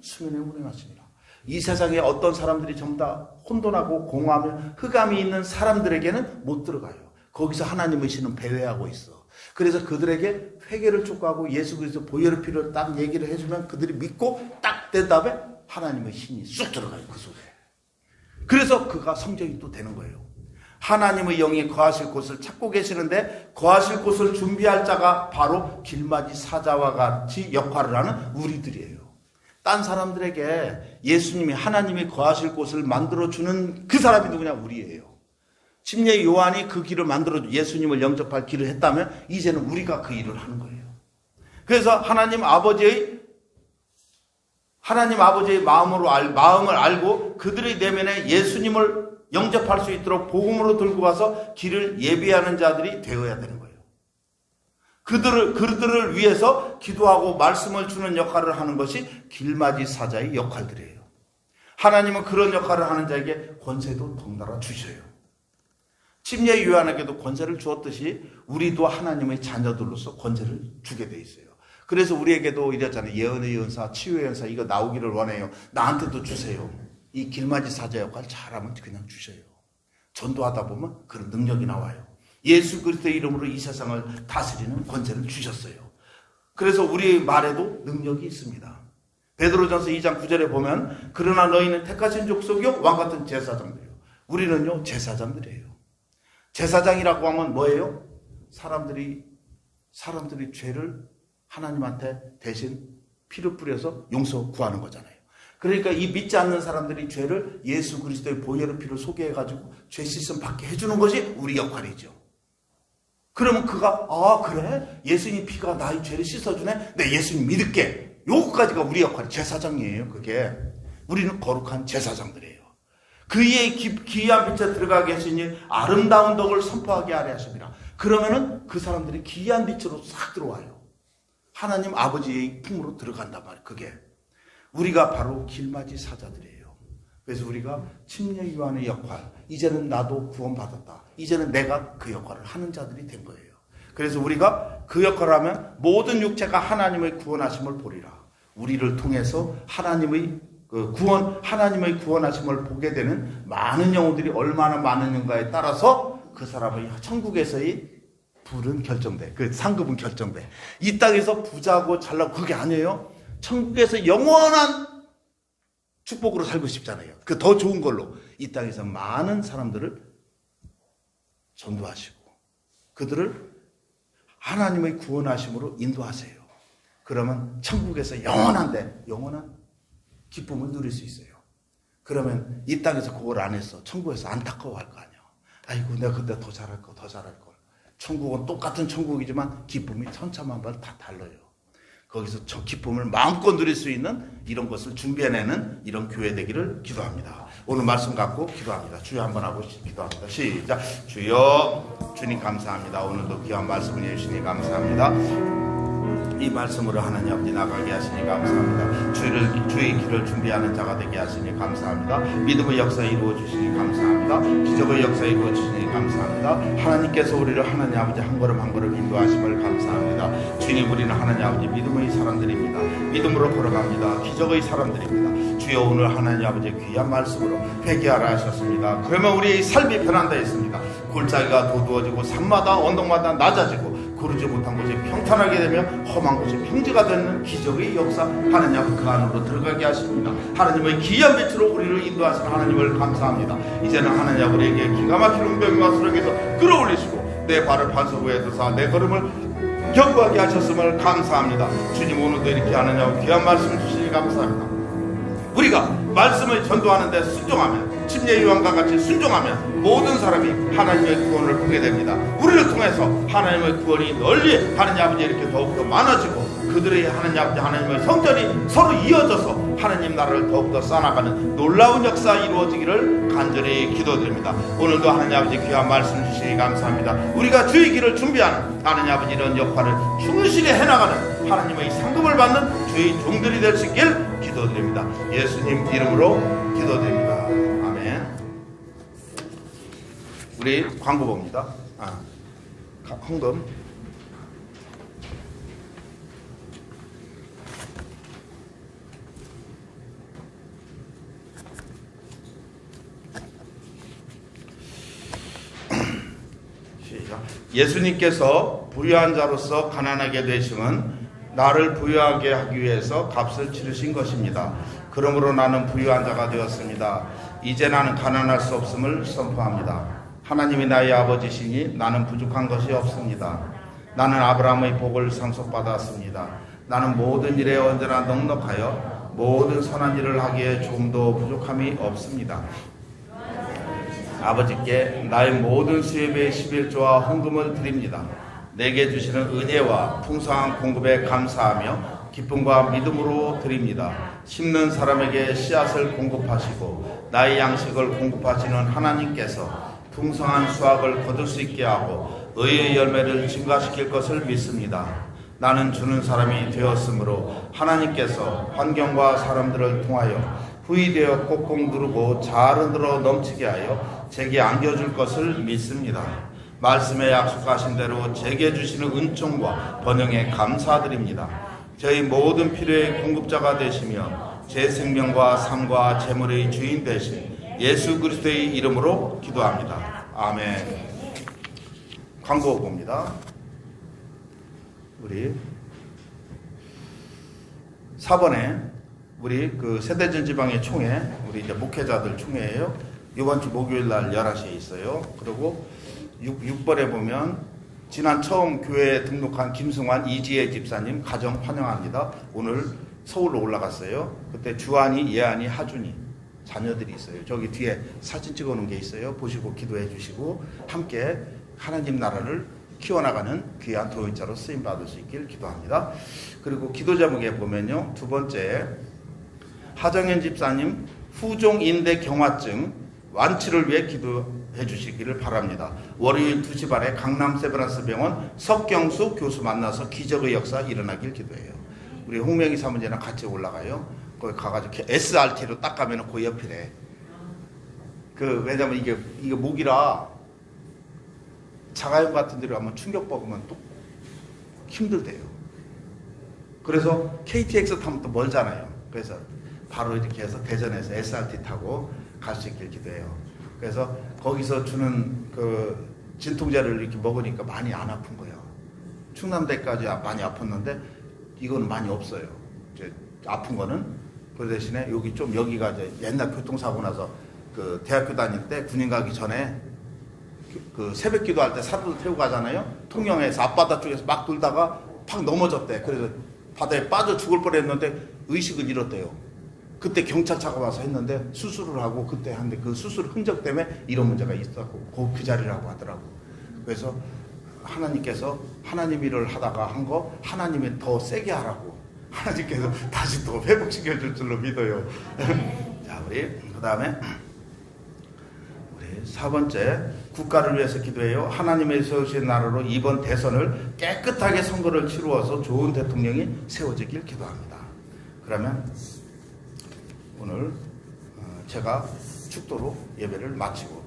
수면에 운행하시니라. 이 세상에 어떤 사람들이 전부 다 혼돈하고 공함에 흑암이 있는 사람들에게는 못 들어가요. 거기서 하나님의 신은 배회하고 있어. 그래서 그들에게 회개를 촉구하고 예수 그리스도 보혈의 피를 딱 얘기를 해주면 그들이 믿고 딱 된 다음에 하나님의 신이 쑥 들어가요, 그 속에. 그래서 그가 성전이 또 되는 거예요. 하나님의 영이 거하실 곳을 찾고 계시는데 거하실 곳을 준비할 자가 바로 길맞이 사자와 같이 역할을 하는 우리들이에요. 딴 사람들에게 예수님이 하나님이 거하실 곳을 만들어주는 그 사람이 누구냐? 우리예요. 침례 요한이 그 길을 만들어줘 예수님을 영접할 길을 했다면 이제는 우리가 그 일을 하는 거예요. 그래서 하나님 아버지의 마음을 알고 그들의 내면에 예수님을 영접할 수 있도록 복음으로 들고 가서 길을 예비하는 자들이 되어야 되는 거예요. 그들을 위해서 기도하고 말씀을 주는 역할을 하는 것이 길맞이 사자의 역할들이에요. 하나님은 그런 역할을 하는 자에게 권세도 덩달아 주셔요. 침례 요한에게도 권세를 주었듯이 우리도 하나님의 자녀들로서 권세를 주게 돼 있어요. 그래서 우리에게도 이랬잖아요. 예언의 연사, 치유의 연사 이거 나오기를 원해요. 나한테도 주세요. 이 길맞이 사자 역할 잘하면 그냥 주셔요. 전도하다 보면 그런 능력이 나와요. 예수 그리스도의 이름으로 이 세상을 다스리는 권세를 주셨어요. 그래서 우리의 말에도 능력이 있습니다. 베드로전서 2장 9절에 보면 그러나 너희는 택하신 족속이요 왕같은 제사장들이요. 우리는요 제사장들이에요. 제사장이라고 하면 뭐예요? 사람들이 죄를 하나님한테 대신 피를 뿌려서 용서 구하는 거잖아요. 그러니까 이 믿지 않는 사람들이 죄를 예수 그리스도의 보혈의 피를 소개해가지고 죄 씻음 받게 해주는 것이 우리 역할이죠. 그러면 그가 그래? 예수님 피가 나의 죄를 씻어주네? 네, 예수님 믿을게. 요거까지가 우리 역할이 제사장이에요. 그게 우리는 거룩한 제사장들이에요. 그의 기이한 빛에 들어가 계시니 아름다운 덕을 선포하게 하려 하십니다. 그러면은 그 사람들이 기이한 빛으로 싹 들어와요. 하나님 아버지의 품으로 들어간단 말이에요. 그게 우리가 바로 길맞이 사자들이에요. 그래서 우리가 침례 요한의 역할, 이제는 나도 구원받았다. 이제는 내가 그 역할을 하는 자들이 된 거예요. 그래서 우리가 그 역할을 하면 모든 육체가 하나님의 구원하심을 보리라. 우리를 통해서 하나님의 구원하심을 보게 되는 많은 영혼들이 얼마나 많은가에 따라서 그 사람의 천국에서의 불은 결정돼. 그 상급은 결정돼. 이 땅에서 부자고 잘나고 그게 아니에요. 천국에서 영원한 축복으로 살고 싶잖아요. 그 더 좋은 걸로 이 땅에서 많은 사람들을 전도하시고 그들을 하나님의 구원하심으로 인도하세요. 그러면 천국에서 영원한 기쁨을 누릴 수 있어요. 그러면 이 땅에서 그걸 안 했어. 천국에서 안타까워할 거 아니야. 아이고 내가 그때 더 잘할 걸. 천국은 똑같은 천국이지만 기쁨이 천차만별 다 달라요. 거기서 저 기쁨을 마음껏 누릴 수 있는 이런 것을 준비해내는 이런 교회 되기를 기도합니다. 오늘 말씀 갖고 기도합니다. 주여 한번 하고 기도합니다. 시작. 주여, 주님 감사합니다. 오늘도 귀한 말씀을 해주시니 감사합니다. 이 말씀으로 하나님 아버지 나가게 하시니 감사합니다. 주의 길을 준비하는 자가 되게 하시니 감사합니다. 믿음의 역사 이루어 주시니 감사합니다. 기적의 역사 이루어 주시니 감사합니다. 하나님께서 우리를 하나님 아버지 한 걸음 한 걸음 인도하심을 감사합니다. 주님, 우리는 하나님 아버지 믿음의 사람들입니다. 믿음으로 걸어갑니다. 기적의 사람들입니다. 주여, 오늘 하나님 아버지 귀한 말씀으로 회개하라 하셨습니다. 그러면 우리의 삶이 변한다 했습니다. 골짜기가 도두어지고 산마다 언덕마다 낮아지고 고르지 못한 곳이 평탄하게 되며 험한 곳이 평지가 되는 기적의 역사 하나님 아버지 그 안으로 들어가게 하십니다. 하나님의 기이한 빛으로 우리를 인도하시는 하나님을 감사합니다. 이제는 하나님 아버지에게 기가 막힌 운명과 수력에서 끌어올리시고 내 발을 반석 위에 두사 내 걸음을 견고하게 하셨음을 감사합니다. 주님, 오늘도 이렇게 하느냐 귀한 말씀을 주시니 감사합니다. 우리가 말씀을 전도하는 데 순종하면 침례 요한과 같이 순종하면 모든 사람이 하나님의 구원을 보게 됩니다. 우리를 통해서 하나님의 구원이 널리 하나님 아버지 이렇게 더욱더 많아지고 그들의 하나님 아버지 하나님의 성전이 서로 이어져서 하나님 나라를 더욱더 쌓아나가는 놀라운 역사 이루어지기를 간절히 기도드립니다. 오늘도 하나님 아버지 귀한 말씀 주시기 감사합니다. 우리가 주의 길을 준비하는 하나님 아버지 이런 역할을 충실히 해나가는 하나님의 상급을 받는 주의 종들이 될 수 있길 기도드립니다. 예수님 이름으로 기도드립니다. 아멘. 우리 광고 봅니다. 헌금. 예수님께서 부유한 자로서 가난하게 되심은 나를 부유하게 하기 위해서 값을 치르신 것입니다. 그러므로 나는 부유한 자가 되었습니다. 이제 나는 가난할 수 없음을 선포합니다. 하나님이 나의 아버지시니 나는 부족한 것이 없습니다. 나는 아브라함의 복을 상속받았습니다. 나는 모든 일에 언제나 넉넉하여 모든 선한 일을 하기에 좀도 부족함이 없습니다. 아버지께 나의 모든 수입의 11조와 헌금을 드립니다. 내게 주시는 은혜와 풍성한 공급에 감사하며 기쁨과 믿음으로 드립니다. 심는 사람에게 씨앗을 공급하시고 나의 양식을 공급하시는 하나님께서 풍성한 수확을 거둘 수 있게 하고 의의 열매를 증가시킬 것을 믿습니다. 나는 주는 사람이 되었으므로 하나님께서 환경과 사람들을 통하여 후이되어 꼭꼭 누르고 잘 흔들어 넘치게 하여 제게 안겨줄 것을 믿습니다. 말씀에 약속하신 대로 제게 주시는 은총과 번영에 감사드립니다. 저희 모든 필요의 공급자가 되시며 제 생명과 삶과 재물의 주인 되신 예수 그리스도의 이름으로 기도합니다. 아멘. 광고 봅니다. 우리 4번에 우리 그 세대전 지방의 총회, 우리 이제 목회자들 총회예요. 이번 주 목요일 날 11시에 있어요. 그리고 6번에 보면 지난 처음 교회에 등록한 김승환 이지혜 집사님 가정 환영합니다. 오늘 서울로 올라갔어요. 그때 주한이, 예한이, 하준이 자녀들이 있어요. 저기 뒤에 사진 찍어 놓은 게 있어요. 보시고 기도해 주시고 함께 하나님 나라를 키워나가는 귀한 도의자로 쓰임받을 수 있길 기도합니다. 그리고 기도 제목에 보면요. 두 번째, 하정현 집사님 후종인대 경화증 완치를 위해 기도해 주시기를 바랍니다. 월요일 2시 반에 강남 세브란스 병원 석경수 교수 만나서 기적의 역사 일어나길 기도해요. 우리 홍명희 사무장이랑 같이 올라가요. 거기 가가지고 SRT로 딱 가면 그 옆이래. 왜냐면 이게 목이라 자가용 같은 데로 가면 충격 먹으면 또 힘들대요. 그래서 KTX 타면 또 멀잖아요. 그래서 바로 이렇게 해서 대전에서 SRT 타고 갈 수 있길 기도해요. 그래서 거기서 주는 그 진통제를 이렇게 먹으니까 많이 안 아픈 거예요. 충남대까지 많이 아팠는데 이거는 많이 없어요. 이제 아픈 거는. 그 대신에 여기가 이제 옛날 교통사고 나서 그 대학교 다닐 때 군인 가기 전에 그 새벽 기도할 때 사도들 태우고 가잖아요. 통영에서 앞바다 쪽에서 막 돌다가 팍 넘어졌대. 그래서 바다에 빠져 죽을 뻔했는데 의식을 잃었대요. 그때 경찰차가 와서 했는데 수술을 하고 그때 한데 그 수술 흔적 때문에 이런 문제가 있었고 그 자리라고 하더라고. 그래서 하나님께서 하나님 일을 하다가 한 거 하나님이 더 세게 하라고 하나님께서 다시 또 회복시켜 줄 줄로 믿어요. 자, 우리 그 다음에 우리 4번째 국가를 위해서 기도해요. 하나님의 세우신 나라로 이번 대선을 깨끗하게 선거를 치루어서 좋은 대통령이 세워지길 기도합니다. 그러면 오늘 제가 축도로 예배를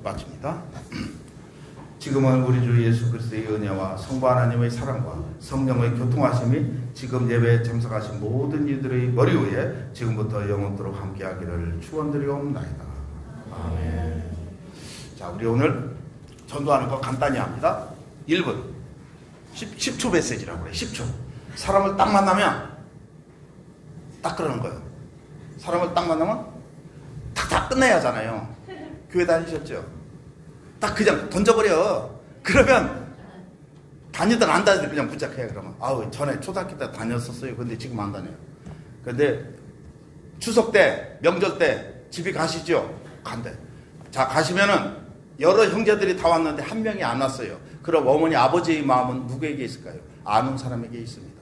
마칩니다. 지금은 우리 주 예수 그리스도의 은혜와 성부 하나님의 사랑과 성령의 교통하심이 지금 예배에 참석하신 모든 이들의 머리 위에 지금부터 영원토록 함께하기를 축원드리옵나이다. 아멘. 자, 우리 오늘 전도하는 거 간단히 합니다. 1분 10초 메시지라고 그래. 10초. 사람을 딱 만나면 딱 그러는 거예요. 사람을 딱 만나면 탁탁 끝내야 하잖아요. 교회 다니셨죠? 딱 그냥 던져버려. 그러면 다니든 안 다니든 그냥 붙잡혀요. 그러면 전에 초등학교 때 다녔었어요. 근데 지금 안 다녀요. 근데 추석 때 명절 때 집에 가시죠? 간대. 자, 가시면은 여러 형제들이 다 왔는데 한 명이 안 왔어요. 그럼 어머니 아버지의 마음은 누구에게 있을까요? 아는 사람에게 있습니다.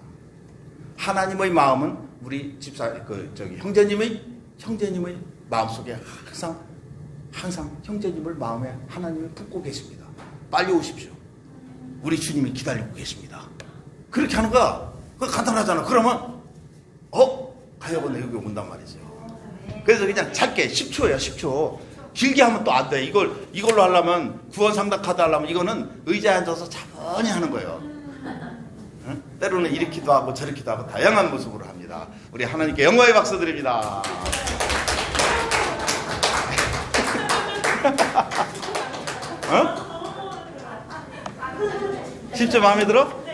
하나님의 마음은 우리 집사 형제님의 마음속에 항상 형제님을 마음에 하나님이 품고 계십니다. 빨리 오십시오. 우리 주님이 기다리고 계십니다. 그렇게 하는 거 그거 간단하잖아. 그러면 가야겠네 여기 온단 말이죠. 그래서 그냥 짧게 10초예요. 10초. 길게 하면 또 안 돼. 이걸로 하려면 구원 상담 카드 하려면 이거는 의자에 앉아서 차분히 하는 거예요. 응? 때로는 이렇기도 하고 저렇기도 하고 다양한 모습으로 합니다. 우리 하나님께 영광의 박수 드립니다. 어? 10초 마음에 들어?